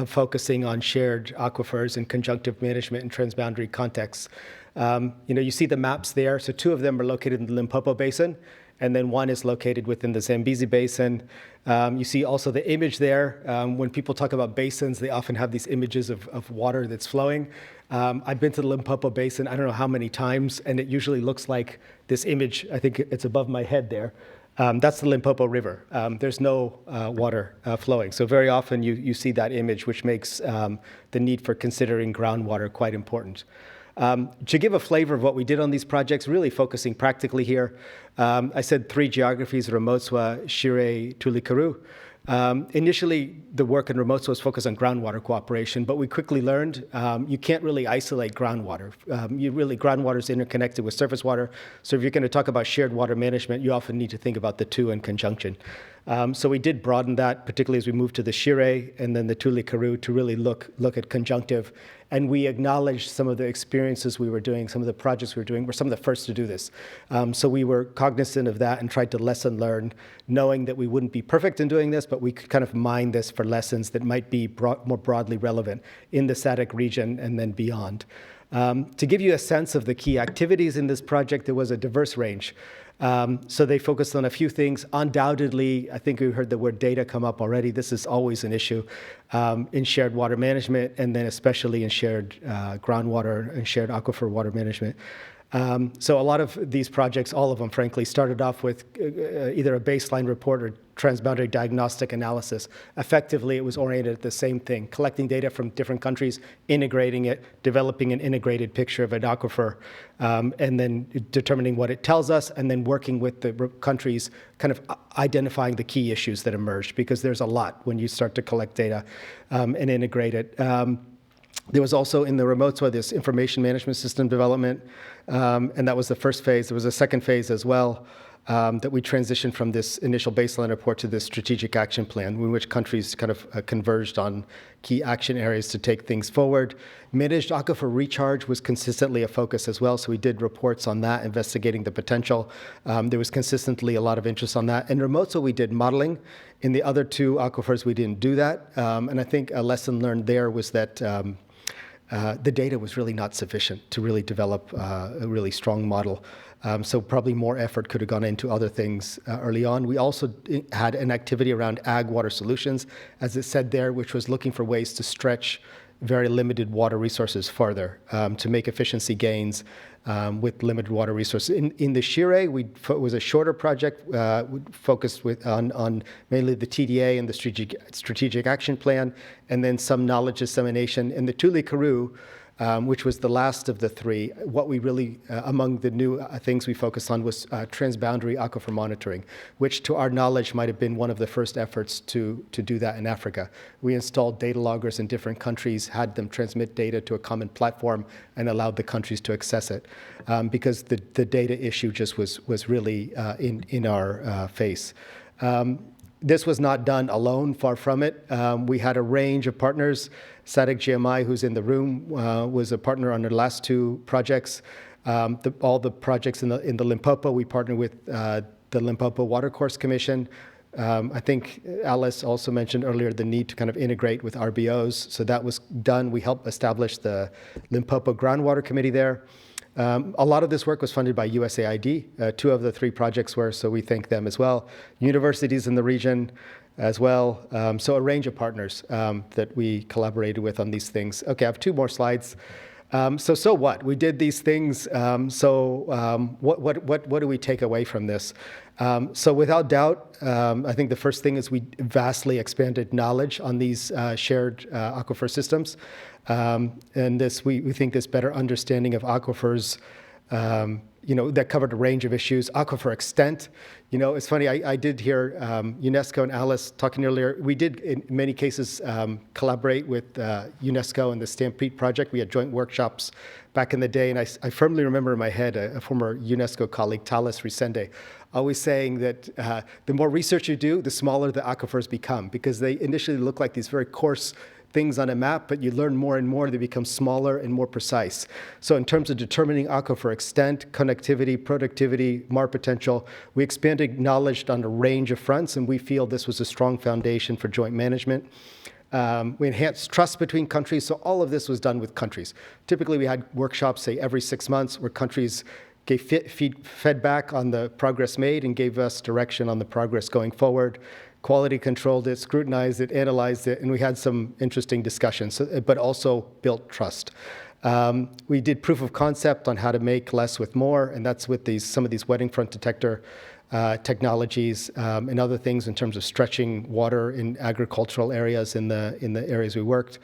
focusing on shared aquifers and conjunctive management in transboundary contexts. You see the maps there. So two of them are located in the Limpopo Basin, and then one is located within the Zambezi Basin. You see also the image there. When people talk about basins, they often have these images of water that's flowing. I've been to the Limpopo Basin, I don't know how many times, and it usually looks like this image. I think it's above my head there. That's the Limpopo River. There's no water flowing. So very often you see that image, which makes the need for considering groundwater quite important. To give a flavor of what we did on these projects, really focusing practically here, I said three geographies, Ramotswa, Shire, Tuli Karoo. Initially, the work in Ramotswa was focused on groundwater cooperation, but we quickly learned you can't really isolate groundwater. Groundwater is interconnected with surface water, so if you're going to talk about shared water management, you often need to think about the two in conjunction. So we did broaden that, particularly as we moved to the Shire and then the Tuli Karoo to really look at conjunctive. And we acknowledged some of the experiences we were doing, some of the projects we were doing, were some of the first to do this. So we were cognizant of that and tried to lesson learn, knowing that we wouldn't be perfect in doing this, but we could kind of mine this for lessons that might be more broadly relevant in the SADC region and then beyond. To give you a sense of the key activities in this project, there was a diverse range. So they focused on a few things. Undoubtedly, I think we heard the word data come up already. This is always an issue in shared water management, and then especially in shared groundwater and shared aquifer water management. So a lot of these projects, all of them, frankly, started off with either a baseline report or transboundary diagnostic analysis. Effectively, it was oriented at the same thing, collecting data from different countries, integrating it, developing an integrated picture of an aquifer, and then determining what it tells us, and then working with the countries, kind of identifying the key issues that emerged, because there's a lot when you start to collect data and integrate it. There was also in the remote soil this information management system development, and that was the first phase. There was a second phase as well that we transitioned from this initial baseline report to this strategic action plan, in which countries kind of converged on key action areas to take things forward. Managed aquifer recharge was consistently a focus as well, so we did reports on that, investigating the potential. There was consistently a lot of interest on that. In remote soil, we did modeling. In the other two aquifers, we didn't do that, and I think a lesson learned there was that the data was really not sufficient to really develop a really strong model. So probably more effort could have gone into other things early on. We also had an activity around ag water solutions, as it said there, which was looking for ways to stretch very limited water resources farther to make efficiency gains with limited water resources. In the Shire, it was a shorter project focused on mainly the TDA and the strategic action plan, and then some knowledge dissemination. In the Tuli Karoo, which was the last of the three, what we really, among the new things we focused on was transboundary aquifer monitoring, which to our knowledge might have been one of the first efforts to do that in Africa. We installed data loggers in different countries, had them transmit data to a common platform, and allowed the countries to access it, because the data issue just was really in our face. This was not done alone, far from it. We had a range of partners. SADC GMI, who's in the room, was a partner on the last two projects. All the projects in the Limpopo, we partnered with the Limpopo Watercourse Commission. I think Alice also mentioned earlier the need to kind of integrate with RBOs. So that was done. We helped establish the Limpopo Groundwater Committee there. A lot of this work was funded by USAID. Two of the three projects were, so we thank them as well. Universities in the region as well. So a range of partners that we collaborated with on these things. Okay, I have two more slides. So what? We did these things. What do we take away from this? So without doubt, I think the first thing is we vastly expanded knowledge on these shared aquifer systems. And this, we think this better understanding of aquifers, that covered a range of issues. Aquifer extent, it's funny, I did hear UNESCO and Alice talking earlier. We did, in many cases, collaborate with UNESCO and the Stampede Project. We had joint workshops back in the day, and I firmly remember in my head a former UNESCO colleague, Talis Resende, always saying that the more research you do, the smaller the aquifers become, because they initially look like these very coarse things on a map, but you learn more and more, they become smaller and more precise. So in terms of determining aquifer extent, connectivity, productivity, MAR potential, we expanded knowledge on a range of fronts, and we feel this was a strong foundation for joint management. We enhanced trust between countries, so all of this was done with countries. Typically, we had workshops, say, every 6 months, where countries gave feedback on the progress made and gave us direction on the progress going forward. Quality controlled it, scrutinized it, analyzed it, and we had some interesting discussions, but also built trust. We did proof of concept on how to make less with more, and that's with some of these wetting front detector technologies and other things in terms of stretching water in agricultural areas in the areas we worked.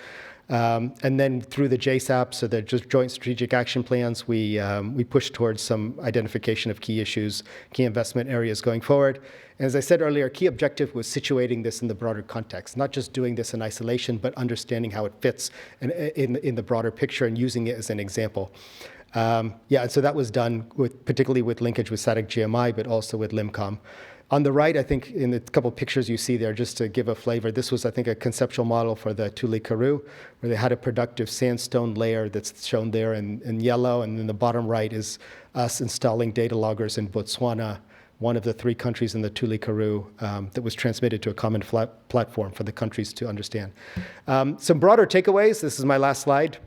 And then through the JSAP, so the Joint Strategic Action Plans, we pushed towards some identification of key issues, key investment areas going forward. And as I said earlier, key objective was situating this in the broader context, not just doing this in isolation, but understanding how it fits in the broader picture and using it as an example. And so that was done particularly with linkage with SADC GMI, but also with LIMCOM. On the right, I think in the couple of pictures you see there, just to give a flavor, this was, I think, a conceptual model for the Tuli Karoo, where they had a productive sandstone layer that's shown there in yellow, and then the bottom right is us installing data loggers in Botswana, one of the three countries in the Tuli Karoo that was transmitted to a common platform for the countries to understand. Some broader takeaways. This is my last slide.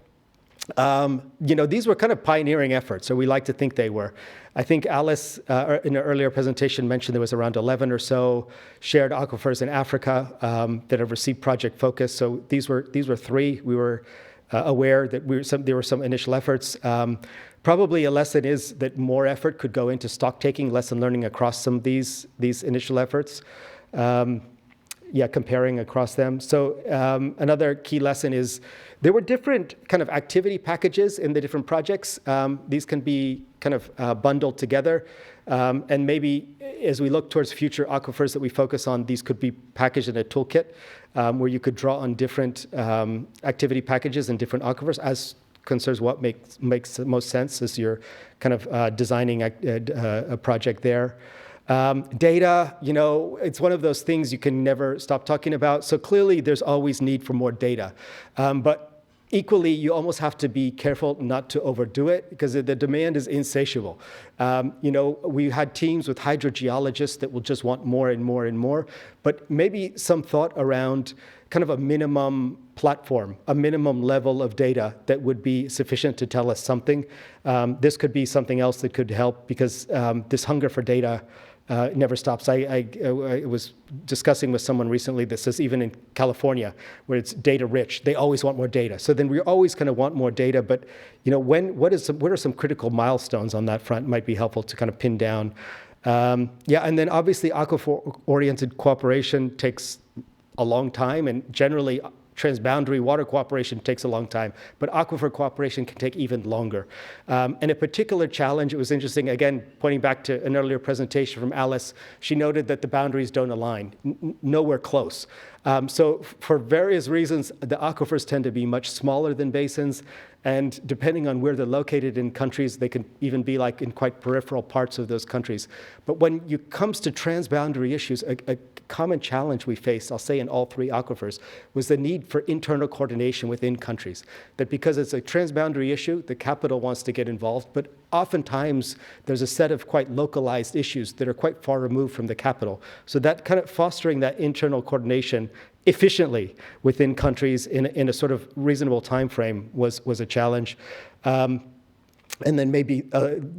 These were kind of pioneering efforts, or we like to think they were. I think Alice, in her earlier presentation, mentioned there was around 11 or so shared aquifers in Africa that have received project focus. So these were 3. We were aware that there were some initial efforts. Probably a lesson is that more effort could go into stock taking, lesson learning across some of these initial efforts. Comparing across them. So another key lesson is there were different kind of activity packages in the different projects. These can be kind of bundled together. And maybe as we look towards future aquifers that we focus on, these could be packaged in a toolkit where you could draw on different activity packages and different aquifers as concerns what makes the most sense as you're kind of designing a project there. Data, it's one of those things you can never stop talking about. So clearly there's always need for more data. But equally, you almost have to be careful not to overdo it because the demand is insatiable. We had teams with hydrogeologists that will just want more and more and more, but maybe some thought around kind of a minimum platform, a minimum level of data that would be sufficient to tell us something. This could be something else that could help because this hunger for data never stops. I was discussing with someone recently that says even in California, where it's data rich, they always want more data. So then we always kind of want more data, but what are some critical milestones on that front might be helpful to kind of pin down. And then obviously aquifer-oriented cooperation takes a long time, and generally transboundary water cooperation takes a long time, but aquifer cooperation can take even longer. And a particular challenge, it was interesting, again, pointing back to an earlier presentation from Alice, she noted that the boundaries don't align, nowhere close. So for various reasons, the aquifers tend to be much smaller than basins, and depending on where they're located in countries, they can even be like in quite peripheral parts of those countries. But when it comes to transboundary issues, a common challenge we faced, I'll say in all 3 aquifers, was the need for internal coordination within countries. That because it's a transboundary issue, the capital wants to get involved, but oftentimes there's a set of quite localized issues that are quite far removed from the capital. So that kind of fostering that internal coordination efficiently within countries in a sort of reasonable time frame was a challenge. And then maybe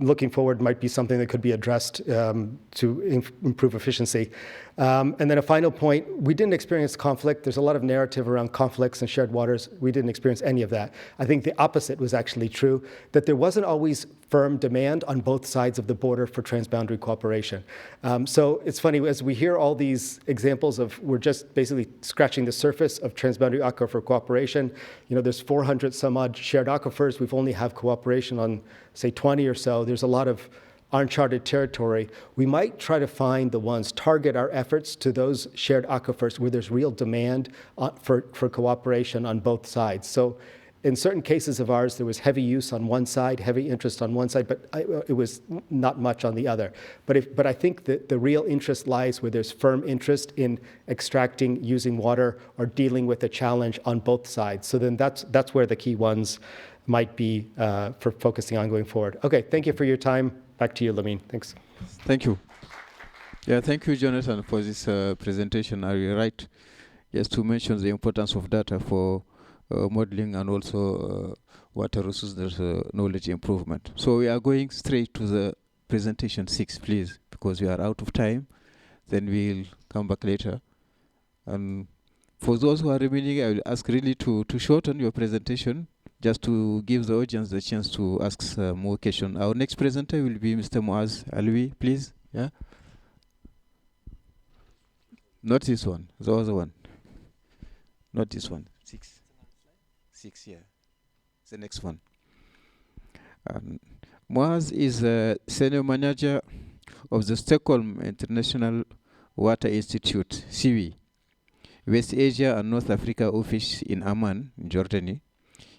looking forward might be something that could be addressed to improve efficiency. And then a final point, we didn't experience conflict. There's a lot of narrative around conflicts and shared waters. We didn't experience any of that. I think the opposite was actually true, that there wasn't always firm demand on both sides of the border for transboundary cooperation. So it's funny, as we hear all these examples of we're just basically scratching the surface of transboundary aquifer cooperation, there's 400 some odd shared aquifers. We've only have cooperation on, say, 20 or so. There's a lot of uncharted territory. We might try to find the ones, target our efforts to those shared aquifers where there's real demand for cooperation on both sides. So in certain cases of ours, there was heavy use on one side, heavy interest on one side, but it was not much on the other. But I think that the real interest lies where there's firm interest in extracting, using water, or dealing with a challenge on both sides. So then that's where the key ones might be for focusing on going forward. Okay, thank you for your time. Back to you, Lamine. Thanks. Thank you. Yeah, thank you, Jonathan, for this presentation. Are you right? Yes, to mention the importance of data for modeling and also water resources knowledge improvement. So we are going straight to the presentation 6, please, because we are out of time. Then we'll come back later. And for those who are remaining, I will ask really to shorten your presentation, just to give the audience the chance to ask more questions. Our next presenter will be Mr. Muaz Alwi, please. Yeah. Not this one, the other one. Not this one. 6, yeah. The next one. Muaz is a senior manager of the Stockholm International Water Institute, SIWI, West Asia and North Africa office in Amman, in Jordan.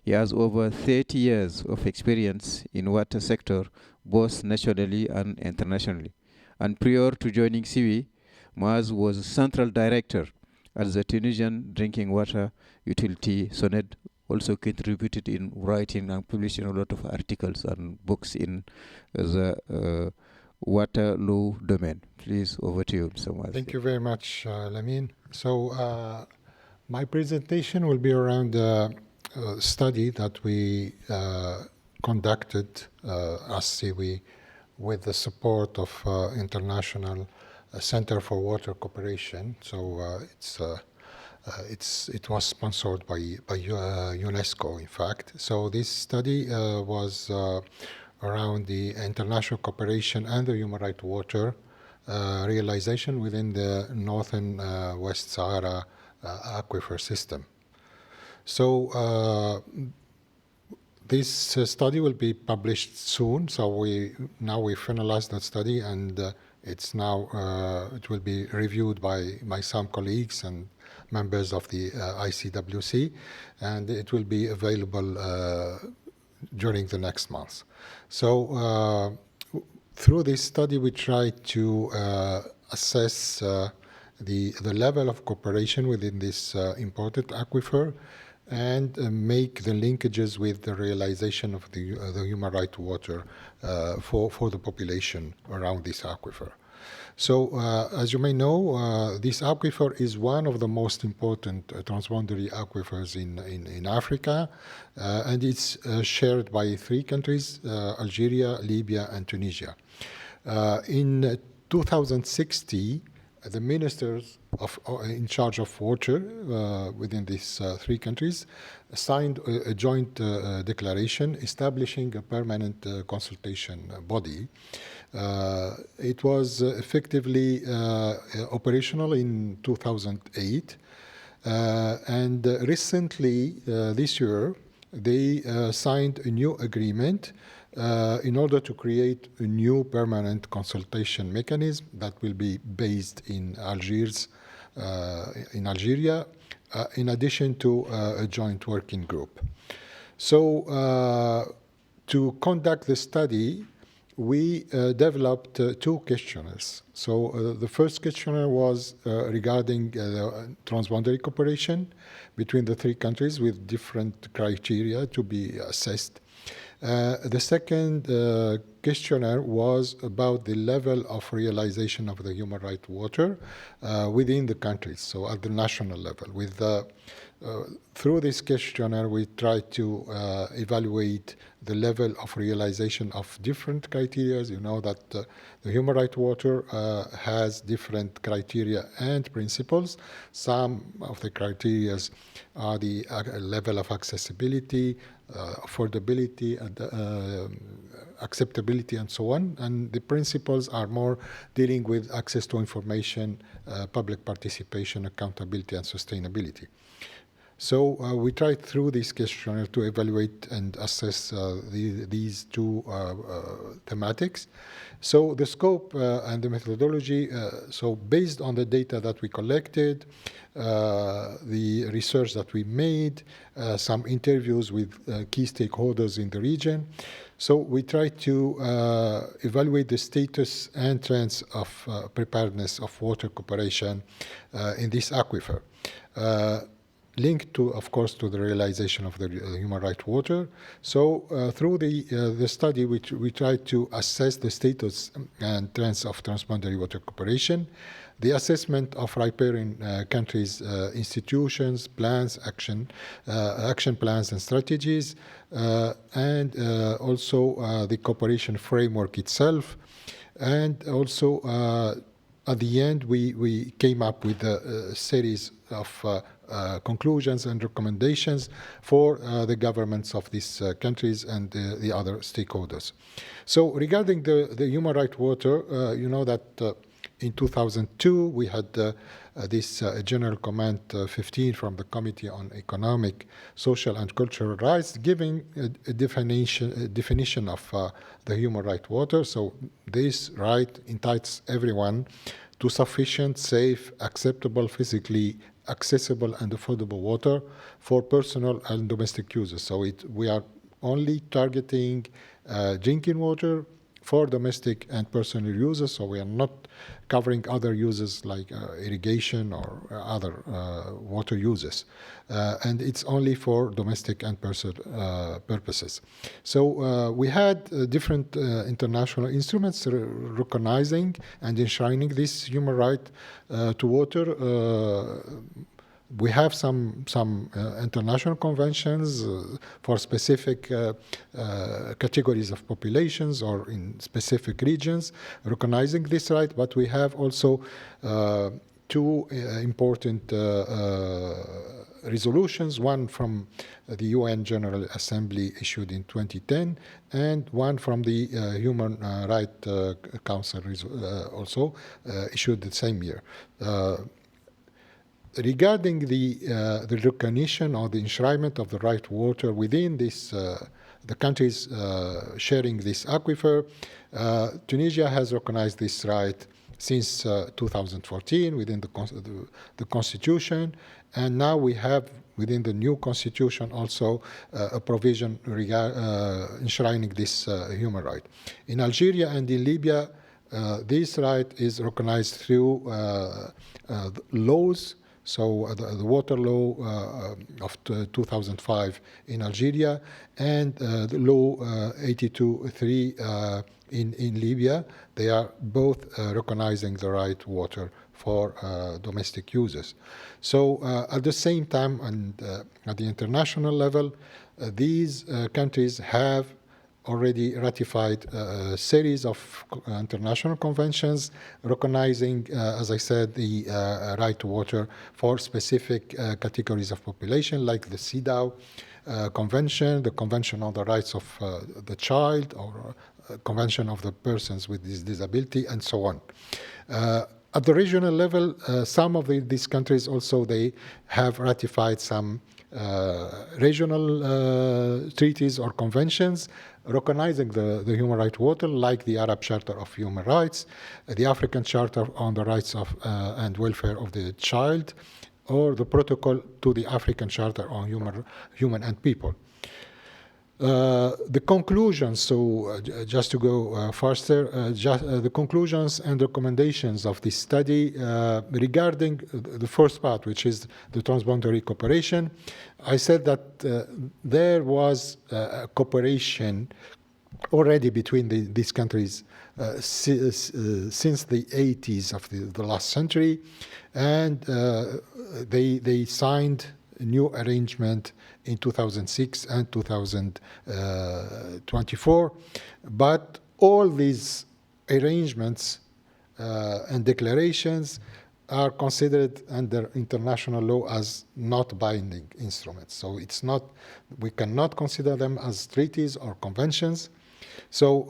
He has over 30 years of experience in water sector, both nationally and internationally. And prior to joining SIWI, Muaz was central director at the Tunisian drinking water utility SONED, also contributed in writing and publishing a lot of articles and books in the water law domain. Please, over to you, Mr. Muaz. Thank you very much, Lamine. So my presentation will be around study that we conducted as SIWI with the support of International Center for Water Cooperation. So it was sponsored by UNESCO, in fact. So this study was around the international cooperation and the human rights water realization within the northern West Sahara aquifer system. So this study will be published soon. So we finalized that study, and it's now it will be reviewed by some colleagues and members of the ICWC, and it will be available during the next month. So through this study, we try to assess the level of cooperation within this important aquifer, and make the linkages with the realization of the human right to water for the population around this aquifer. So, as you may know, this aquifer is one of the most important transboundary aquifers in Africa, and it's shared by 3 countries, Algeria, Libya, and Tunisia. In 2016, the ministers in charge of water within these 3 countries signed a joint declaration establishing a permanent consultation body. It was effectively operational in 2008, and recently, this year, they signed a new agreement in order to create a new permanent consultation mechanism that will be based in Algiers, in Algeria, in addition to a joint working group. So to conduct the study, we developed 2 questionnaires. So the first questionnaire was regarding transboundary cooperation between the 3 countries with different criteria to be assessed. The second questionnaire was about the level of realization of the human right water within the countries, so at the national level. Through this questionnaire, we tried to evaluate the level of realization of different criteria. You know that the human right water has different criteria and principles. Some of the criteria are the level of accessibility, affordability, and acceptability, and so on. And the principles are more dealing with access to information, public participation, accountability, and sustainability. So we tried through this questionnaire to evaluate and assess these 2 thematics. So the scope and the methodology, so based on the data that we collected, the research that we made, some interviews with key stakeholders in the region. So we tried to evaluate the status and trends of preparedness of water cooperation in this aquifer. Linked to, of course, to the realization of the human right water. So through the study, we tried to assess the status and trends of transboundary water cooperation, the assessment of riparian countries' institutions, plans, action plans and strategies, and also the cooperation framework itself. And also, at the end, we came up with a series of conclusions and recommendations for the governments of these countries and the other stakeholders. So regarding the human right water, you know that in 2002 we had this General Comment 15 from the Committee on Economic, Social and Cultural Rights, giving a definition of the human right water. So this right entitles everyone to sufficient, safe, acceptable, physically accessible and affordable water for personal and domestic uses. So we are only targeting drinking water for domestic and personal uses, so we are not covering other uses like irrigation or other water uses. And it's only for domestic and personal purposes. So we had different international instruments recognizing and enshrining this human right to water. we have some international conventions for specific categories of populations or in specific regions recognizing this right, but we have also two important resolutions, one from the UN General Assembly issued in 2010 and one from the Human Rights Council also issued the same year. Regarding the recognition or the enshrinement of the right to water within this, the countries sharing this aquifer, Tunisia has recognized this right since 2014 within the constitution, and now we have within the new constitution also a provision enshrining this human right. In Algeria and in Libya, this right is recognized through laws. So the water law of 2005 in Algeria and the law 82.3 in Libya, they are both recognizing the right to water for domestic users. So at the same time and at the international level, these countries have already ratified a series of international conventions recognizing, as I said, the right to water for specific categories of population, like the CEDAW Convention, the Convention on the Rights of the Child, or Convention of the Persons with Disability, and so on. At the regional level, some of these countries also, they have ratified some regional treaties or conventions recognizing the human right to water, like the Arab Charter of Human Rights, the African Charter on the Rights of and Welfare of the Child, or the Protocol to the African Charter on Human and People. The conclusions, so just to go faster, the conclusions and recommendations of this study regarding the first part, which is the transboundary cooperation, I said that there was cooperation already between these countries since the 80s of the last century, and they signed a new arrangement in 2006 and 2024. But all these arrangements and declarations are considered under international law as not binding instruments. So it's not, we cannot consider them as treaties or conventions. So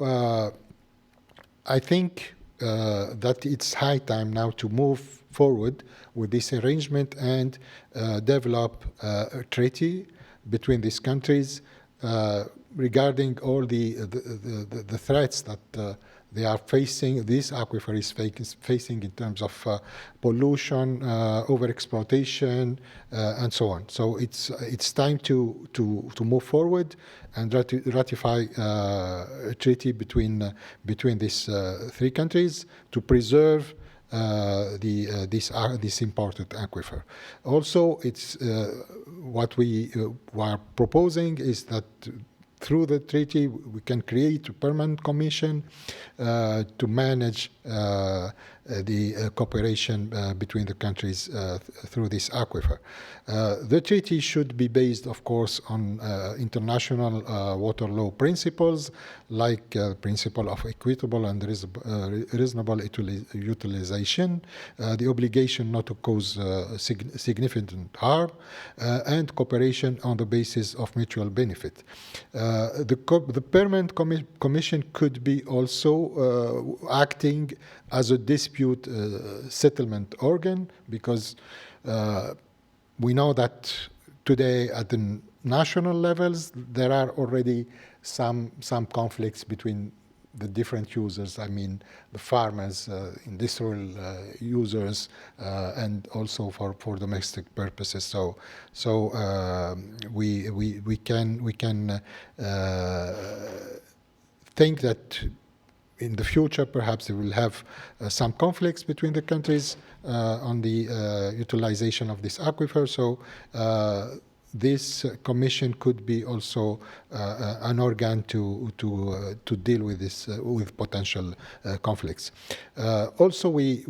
I think that it's high time now to move forward with this arrangement and develop a treaty between these countries regarding all the threats that they are facing, this aquifer is facing in terms of pollution, overexploitation, and so on. So it's time to move forward and ratify a treaty between these three countries to preserve this important aquifer. Also, it's what we are proposing is that through the treaty we can create a permanent commission to manage the cooperation between the countries through this aquifer. The treaty should be based, of course, on international water law principles, like principle of equitable and reasonable utilization, the obligation not to cause significant harm, and cooperation on the basis of mutual benefit. The permanent commission could be also acting as a dispute settlement organ, because we know that today at the national levels there are already some conflicts between the different users. I mean, the farmers, industrial users, and also for domestic purposes. So we can think that in the future perhaps we will have some conflicts between the countries on the utilization of this aquifer. So this commission could be also an organ to deal with this with potential conflicts. Also, we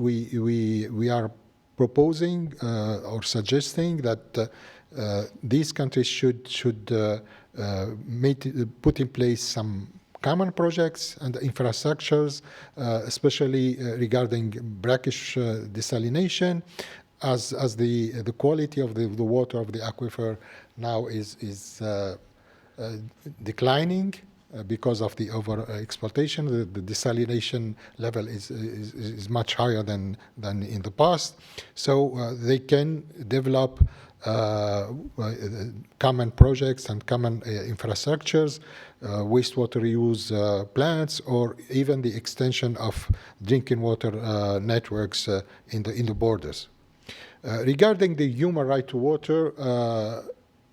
are proposing or suggesting that these countries should put in place some common projects and infrastructures, especially regarding brackish desalination, as the quality of the water of the aquifer now is declining because of the over-exploitation. The desalination level is much higher than in the past. So they can develop common projects and common infrastructures, wastewater reuse plants, or even the extension of drinking water networks in the borders. Regarding the human right to water,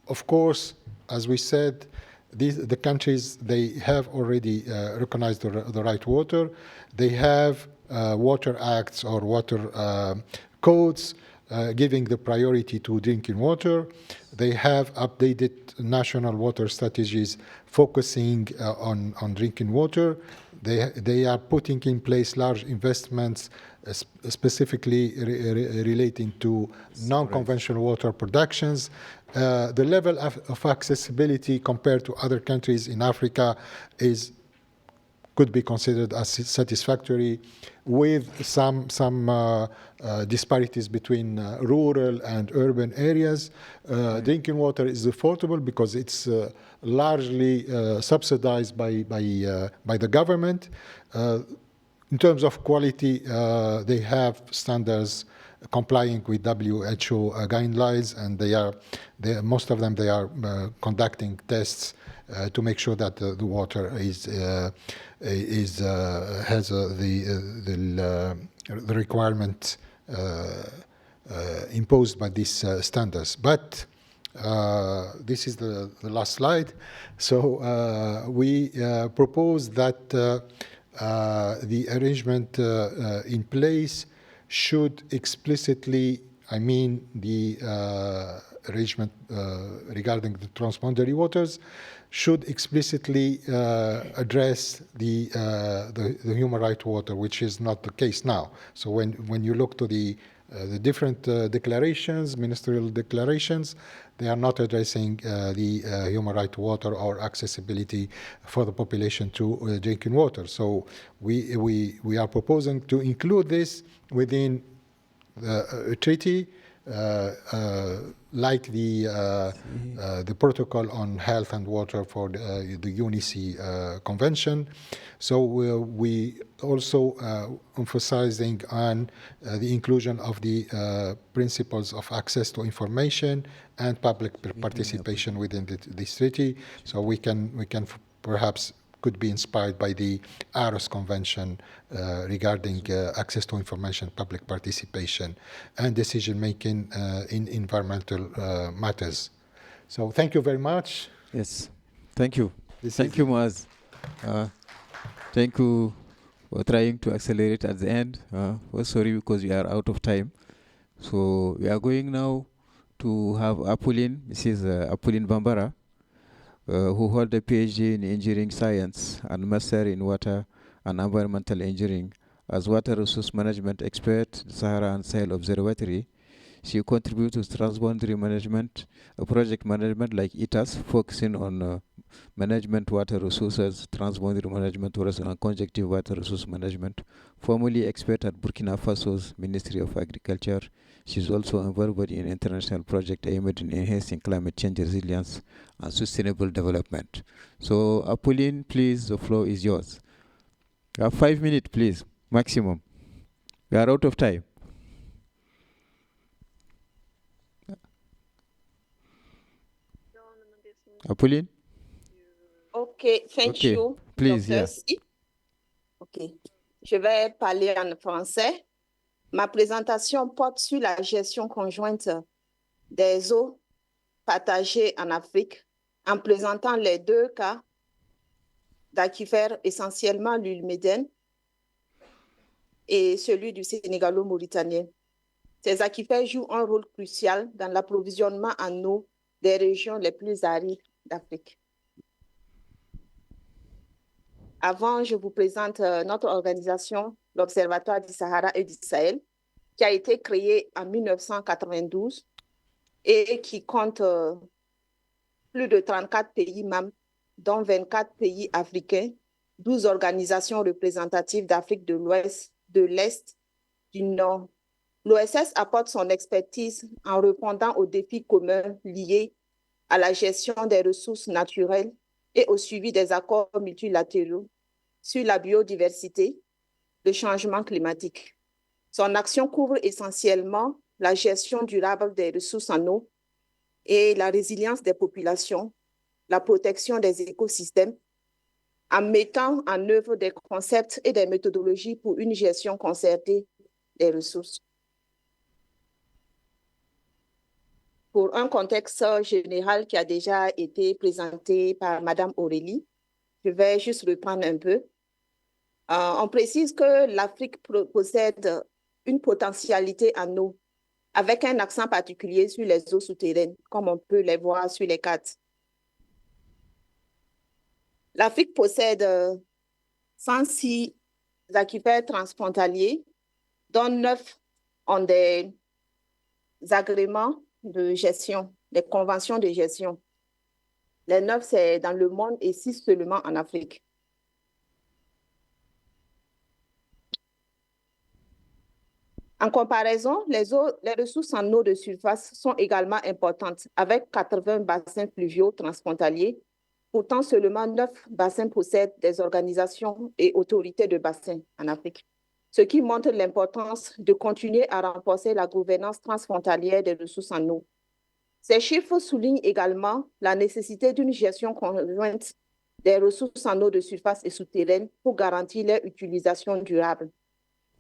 of course, as we said, the countries, they have already recognized the right to water. They have water acts or water codes giving the priority to drinking water. They have updated national water strategies focusing on drinking water. They are putting in place large investments specifically relating to non-conventional water productions. The level of accessibility compared to other countries in Africa could be considered as satisfactory, with some disparities between rural and urban areas. Drinking water is affordable because it's largely subsidized by the government. In terms of quality, they have standards complying with WHO guidelines, and most of them they are conducting tests to make sure that the water has the requirement imposed by these standards. But this is the last slide. So we propose that the arrangement in place should explicitly, the arrangement regarding the transboundary waters should explicitly address the human right to water, which is not the case now. So when you look to the different declarations, ministerial declarations, they are not addressing the human right to water or accessibility for the population to drinking water. So we are proposing to include this within a treaty, like the protocol on health and water for the UNECE convention. So we also emphasizing on the inclusion of the principles of access to information and public participation within this treaty. So we can perhaps could be inspired by the Aarhus Convention regarding access to information, public participation, and decision-making in environmental matters. So thank you very much. Yes, thank you. Thank you, Moaz. Thank you for trying to accelerate at the end. We're sorry because we are out of time. So we are going now to have Apolline, Mrs. Apolline Bambara, who hold a PhD in engineering science and master in water and environmental engineering. As water resource management expert at the Sahara and Sahel Observatory, she contributes to transboundary management, project management like ITAS, focusing on management water resources, transboundary management, and conjunctive water resource management. Formerly expert at Burkina Faso's Ministry of Agriculture, she is also involved in international project aimed in enhancing climate change resilience and sustainable development. So, Apolline, please, the floor is yours. You have 5 minutes, please, maximum. We are out of time. Apolline? OK, thank you. Please, yes. OK, je vais parler en français. Ma présentation porte sur la gestion conjointe des eaux partagées en Afrique, en présentant les deux cas d'aquifères, essentiellement l'huile médienne et celui du sénégalo-mauritanien. Ces aquifères jouent un rôle crucial dans l'approvisionnement en eau des régions les plus arides d'Afrique. Avant, je vous présente notre organisation, l'Observatoire du Sahara et du Sahel. qui a été créé en 1992 et qui compte plus de 34 pays membres, dont 24 pays africains, 12 organisations représentatives d'Afrique de l'Ouest, de l'Est, du Nord. L'OSS apporte son expertise en répondant aux défis communs liés à la gestion des ressources naturelles et au suivi des accords multilatéraux sur la biodiversité, le changement climatique. Son action couvre essentiellement la gestion durable des ressources en eau et la résilience des populations, la protection des écosystèmes, en mettant en œuvre des concepts et des méthodologies pour une gestion concertée des ressources. Pour un contexte général qui a déjà été présenté par Madame Aurélie, je vais juste reprendre un peu. On précise que l'Afrique possède une potentialité en eau, avec un accent particulier sur les eaux souterraines, comme on peut les voir sur les cartes. L'Afrique possède 106 aquifères transfrontaliers, dont 9 ont des agréments de gestion, des conventions de gestion. Les 9, c'est dans le monde et 6 seulement en Afrique. En comparaison, les ressources en eau de surface sont également importantes, avec 80 bassins fluviaux transfrontaliers. Pourtant, seulement 9 bassins possèdent des organisations et autorités de bassins en Afrique, ce qui montre l'importance de continuer à renforcer la gouvernance transfrontalière des ressources en eau. Ces chiffres soulignent également la nécessité d'une gestion conjointe des ressources en eau de surface et souterraine pour garantir leur utilisation durable.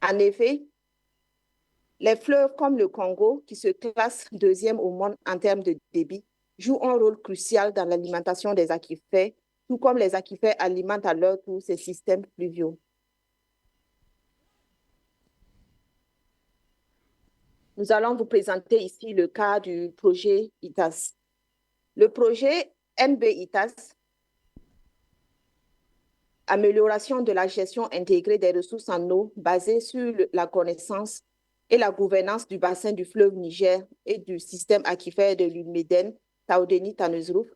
En effet, les fleuves comme le Congo, qui se classe deuxième au monde en termes de débit, jouent un rôle crucial dans l'alimentation des aquifères, tout comme les aquifères alimentent à leur tour ces systèmes fluviaux. Nous allons vous présenter ici le cas du projet ITAS. Le projet NB-ITAS, amélioration de la gestion intégrée des ressources en eau basée sur la connaissance et la gouvernance du bassin du fleuve Niger et du système aquifère de l'Ulmeden, Taoudéni-Tanezrouf,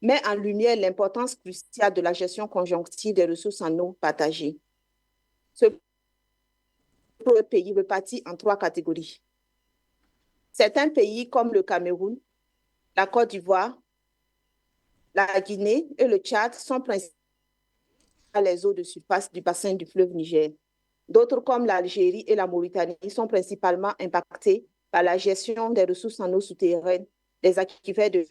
met en lumière l'importance cruciale de la gestion conjonctive des ressources en eau partagées. Ce pays répartit en 3 catégories. Certains pays comme le Cameroun, la Côte d'Ivoire, la Guinée et le Tchad sont principalement les eaux de surface du bassin du fleuve Niger. D'autres comme l'Algérie et la Mauritanie sont principalement impactés par la gestion des ressources en eau souterraines, des aquifères de...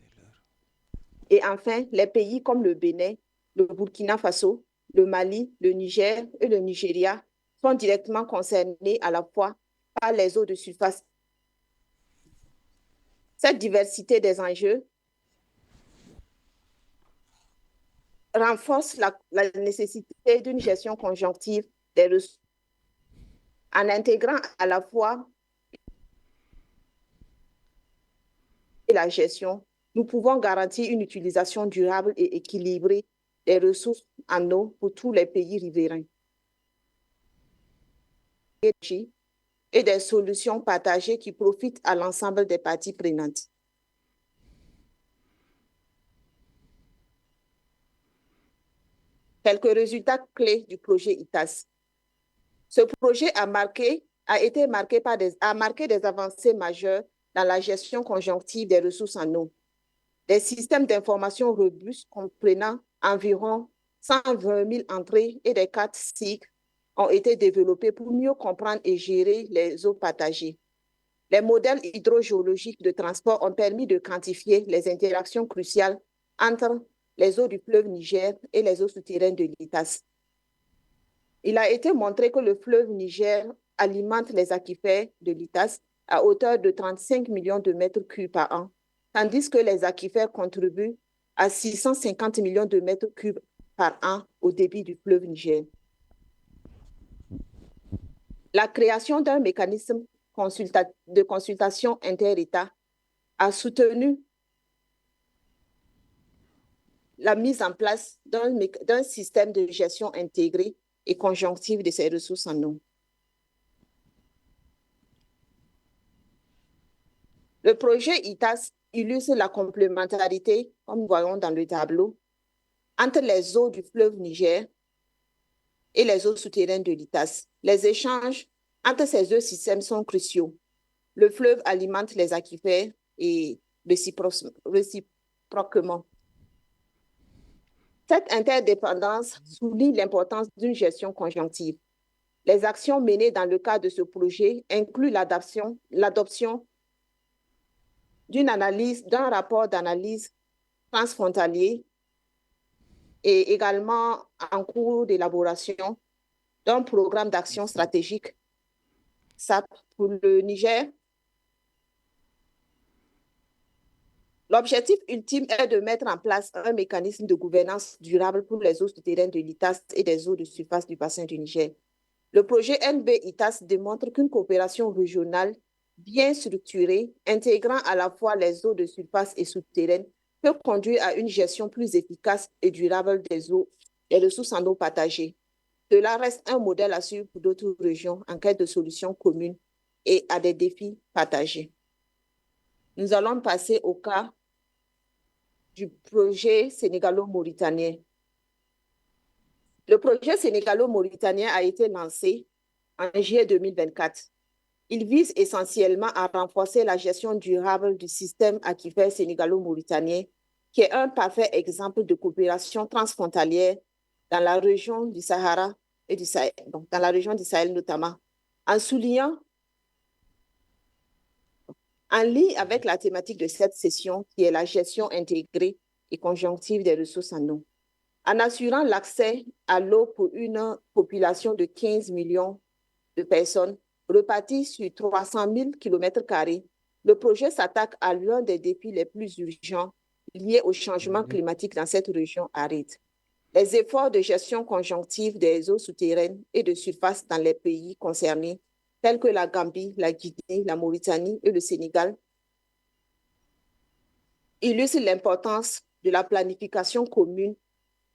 Et enfin, les pays comme le Bénin, le Burkina Faso, le Mali, le Niger et le Nigeria sont directement concernés à la fois par les eaux de surface. Cette diversité des enjeux renforce la nécessité d'une gestion conjonctive des ressources en intégrant à la fois la gestion. Nous pouvons garantir une utilisation durable et équilibrée des ressources en eau pour tous les pays riverains et des solutions partagées qui profitent à l'ensemble des parties prenantes. Quelques résultats clés du projet ITAS. Ce projet a marqué des avancées majeures dans la gestion conjonctive des ressources en eau. Des systèmes d'information robustes comprenant environ 120 000 entrées et des cartes cycles ont été développés pour mieux comprendre et gérer les eaux partagées. Les modèles hydrogéologiques de transport ont permis de quantifier les interactions cruciales entre les eaux du fleuve Niger et les eaux souterraines de l'ITAS. Il a été montré que le fleuve Niger alimente les aquifères de l'ITAS à hauteur de 35 millions de mètres cubes par an, tandis que les aquifères contribuent à 650 millions de mètres cubes par an au débit du fleuve Niger. La création d'un mécanisme de consultation inter-État a soutenu la mise en place d'un système de gestion intégré et conjonctive de ces ressources en eau. Le projet ITAS illustre la complémentarité, comme nous voyons dans le tableau, entre les eaux du fleuve Niger et les eaux souterraines de l'ITAS. Les échanges entre ces deux systèmes sont cruciaux. Le fleuve alimente les aquifères et réciproquement. Cette interdépendance souligne l'importance d'une gestion conjonctive. Les actions menées dans le cadre de ce projet incluent l'adoption d'un rapport d'analyse transfrontalier et également en cours d'élaboration d'un programme d'action stratégique SAP pour le Niger. L'objectif ultime est de mettre en place un mécanisme de gouvernance durable pour les eaux souterraines de l'ITAS et des eaux de surface du bassin du Niger. Le projet NB-ITAS démontre qu'une coopération régionale bien structurée, intégrant à la fois les eaux de surface et souterraines, peut conduire à une gestion plus efficace et durable des eaux et ressources en eau partagées. Cela reste un modèle à suivre pour d'autres régions en quête de solutions communes et à des défis partagés. Nous allons passer au cas du projet sénégalo-mauritanien. Le projet sénégalo-mauritanien a été lancé en juillet 2024. Il vise essentiellement à renforcer la gestion durable du système aquifère sénégalo-mauritanien, qui est un parfait exemple de coopération transfrontalière dans la région du Sahara et du Sahel, donc dans la région du Sahel notamment, en soulignant, en lien avec la thématique de cette session, qui est la gestion intégrée et conjonctive des ressources en eau. En assurant l'accès à l'eau pour une population de 15 millions de personnes reparties sur 300 000 km², le projet s'attaque à l'un des défis les plus urgents liés au changement climatique dans cette région aride. Les efforts de gestion conjonctive des eaux souterraines et de surface dans les pays concernés, tels que la Gambie, la Guinée, la Mauritanie et le Sénégal, illustrent l'importance de la planification commune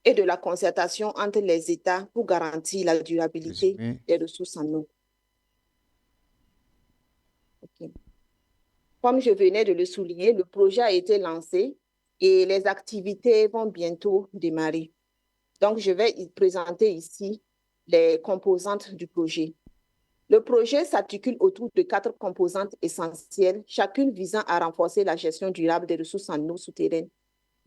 et de la concertation entre les États pour garantir la durabilité des ressources en eau. Okay. Comme je venais de le souligner, le projet a été lancé et les activités vont bientôt démarrer. Donc, je vais présenter ici les composantes du projet. Le projet s'articule autour de 4 composantes essentielles, chacune visant à renforcer la gestion durable des ressources en eau souterraines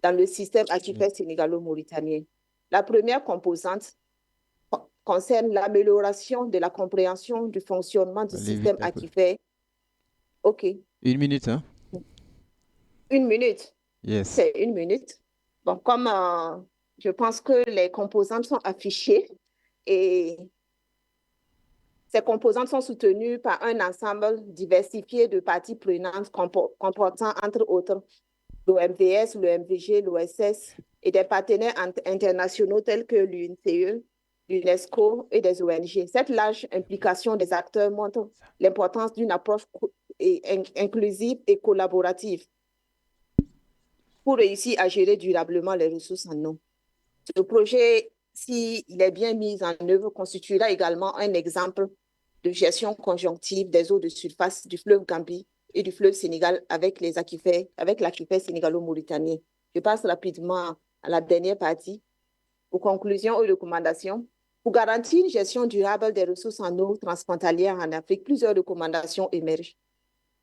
dans le système aquifère sénégalo-mauritanien. La première composante concerne l'amélioration de la compréhension du fonctionnement du système aquifère. OK. 1 minute, hein? 1 minute? Yes. C'est 1 minute. Bon, comme je pense que les composantes sont affichées et ces composantes sont soutenues par un ensemble diversifié de parties prenantes comportant, entre autres, l'OMVS, le MVG, l'OSS et des partenaires internationaux tels que l'UNCE, l'UNESCO et des ONG. Cette large implication des acteurs montre l'importance d'une approche inclusive et collaborative pour réussir à gérer durablement les ressources en eau. Ce projet, s'il est bien mis en œuvre, constituera également un exemple de gestion conjonctive des eaux de surface du fleuve Gambie et du fleuve Sénégal avec l'aquifère sénégalo-mauritanien. Je passe rapidement à la dernière partie. Aux conclusions et recommandations. Pour garantir une gestion durable des ressources en eau transfrontalières en Afrique, plusieurs recommandations émergent.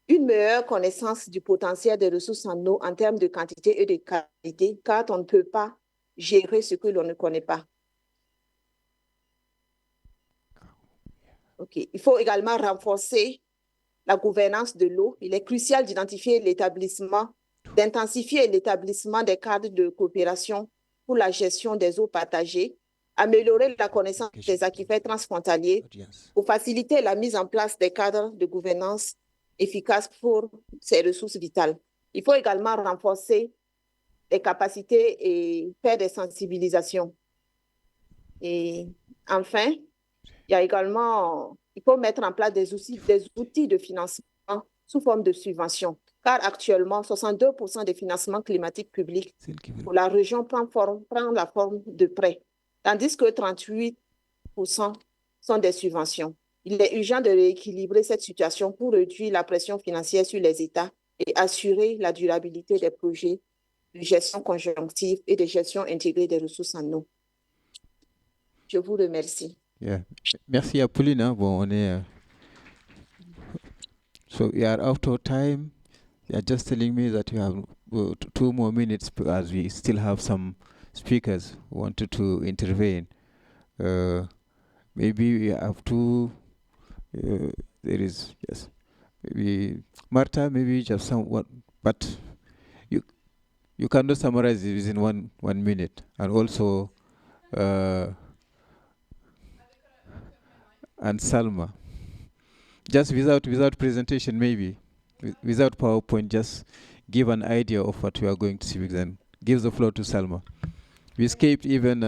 Une meilleure connaissance du potentiel des ressources en eau en termes de quantité et de qualité, car on ne peut pas gérer ce que l'on ne connaît pas. Okay. Il faut également renforcer la gouvernance de l'eau. Il est crucial d'intensifier l'établissement des cadres de coopération pour la gestion des eaux partagées, améliorer la connaissance des aquifères transfrontaliers pour faciliter la mise en place des cadres de gouvernance efficaces pour ces ressources vitales. Il faut également renforcer les capacités et faire des sensibilisations. Et enfin, il faut mettre en place des outils de financement sous forme de subventions, car actuellement, 62% des financements climatiques publics pour la région prend la forme de prêts, tandis que 38% sont des subventions. Il est urgent de rééquilibrer cette situation pour réduire la pression financière sur les États et assurer la durabilité des projets de gestion conjonctive et de gestion intégrée des ressources en eau. Je vous remercie. Yeah. Merci Apolline. Bon, on est. So we are out of time. You are just telling me that you have 2 more minutes as we still have some speakers who wanted to intervene. Maybe we have to. There is, yes. Maybe Marta, maybe just somewhat, but you cannot summarize it within one minute. And also, and Salma, just without presentation, maybe without PowerPoint, just give an idea of what you are going to speak. Then give the floor to Salma. We escaped even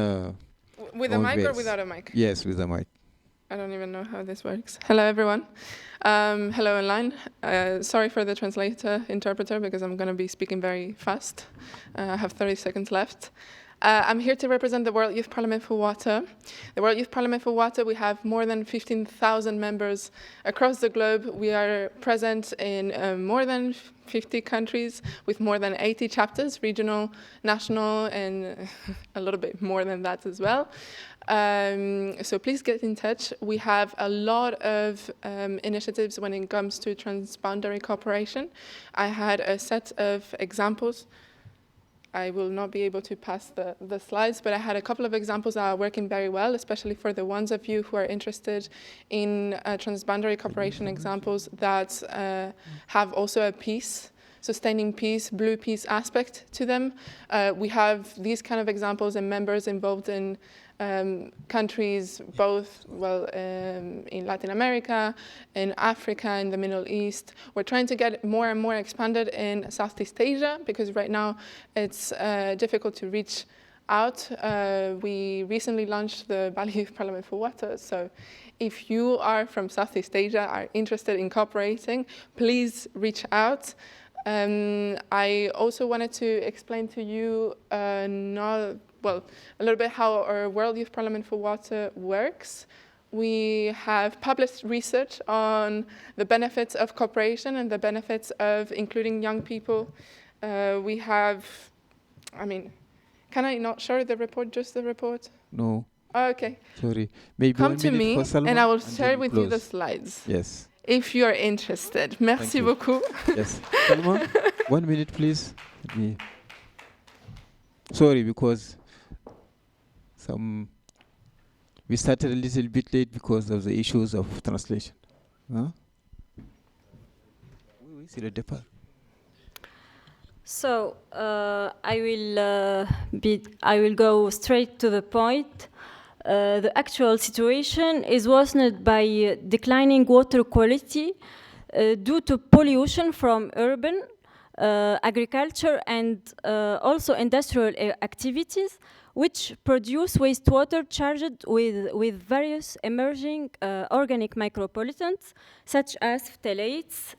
with a mic or without a mic? Yes, with a mic. I don't even know how this works. Hello, everyone. Hello online. Sorry for the interpreter, because I'm going to be speaking very fast. I have 30 seconds left. I'm here to represent the World Youth Parliament for Water. The World Youth Parliament for Water, we have more than 15,000 members across the globe. We are present in more than 50 countries with more than 80 chapters, regional, national, and a little bit more than that as well. So please get in touch. We have a lot of initiatives when it comes to transboundary cooperation. I had a set of examples. I will not be able to pass the slides, but I had a couple of examples that are working very well, especially for the ones of you who are interested in transboundary cooperation examples that have also a peace, sustaining peace, blue peace aspect to them. We have these kind of examples and members involved in countries both, in Latin America, in Africa, in the Middle East. We're trying to get more and more expanded in Southeast Asia, because right now it's difficult to reach out. We recently launched the Bali Youth Parliament for Water, so if you are from Southeast Asia, are interested in cooperating, please reach out. I also wanted to explain to you a little bit how our World Youth Parliament for Water works. We have published research on the benefits of cooperation and the benefits of including young people. We have, can I not show the report, just the report? No. Oh, okay. Sorry. Maybe come to me and I will share with you the slides. Yes. If you are interested. Merci beaucoup. Yes. Salma, 1 minute, please. Sorry, because we started a little bit late because of the issues of translation. Huh? So I will go straight to the point. The actual situation is worsened by declining water quality due to pollution from urban agriculture and also industrial activities, which produce wastewater charged with various emerging organic micropollutants, such as phthalates,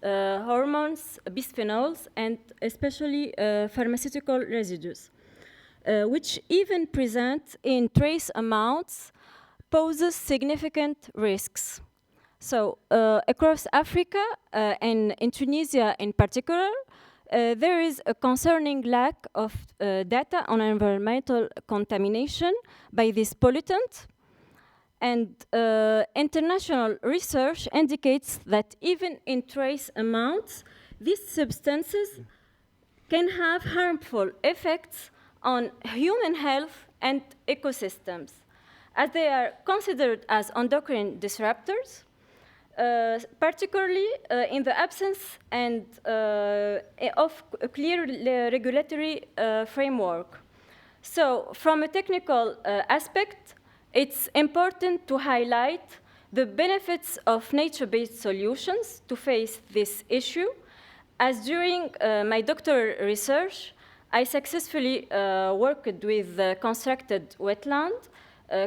hormones, bisphenols, and especially pharmaceutical residues, which even present in trace amounts, poses significant risks. So across Africa and in Tunisia in particular, there is a concerning lack of data on environmental contamination by this pollutant. And international research indicates that even in trace amounts, these substances can have harmful effects on human health and ecosystems, as they are considered as endocrine disruptors, particularly in the absence of a clear regulatory framework. So from a technical aspect, it's important to highlight the benefits of nature-based solutions to face this issue, as during my doctoral research, I successfully worked with constructed wetland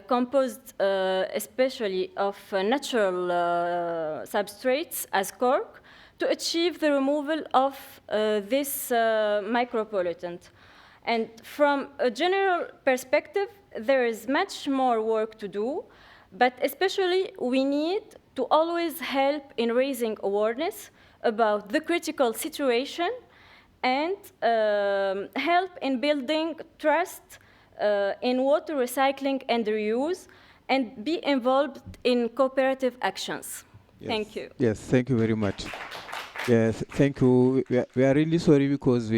composed especially of natural substrates as cork to achieve the removal of this micropollutant. And from a general perspective, there is much more work to do, but especially we need to always help in raising awareness about the critical situation and help in building trust in water recycling and reuse, and be involved in cooperative actions. Yes. Thank you. Yes, thank you very much. Yes, thank you. We are really sorry because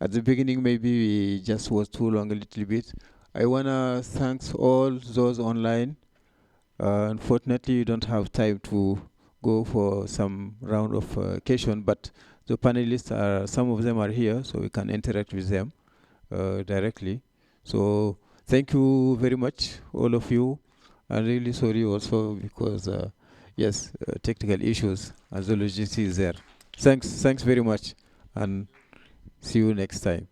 at the beginning, maybe we just was too long a little bit. I want to thank all those online. Unfortunately, you don't have time to go for some round of question, but the panelists some of them are here, so we can interact with them directly. So thank you very much, all of you. I'm really sorry also because, yes, technical issues and the logistics is there. Thanks very much, and see you next time.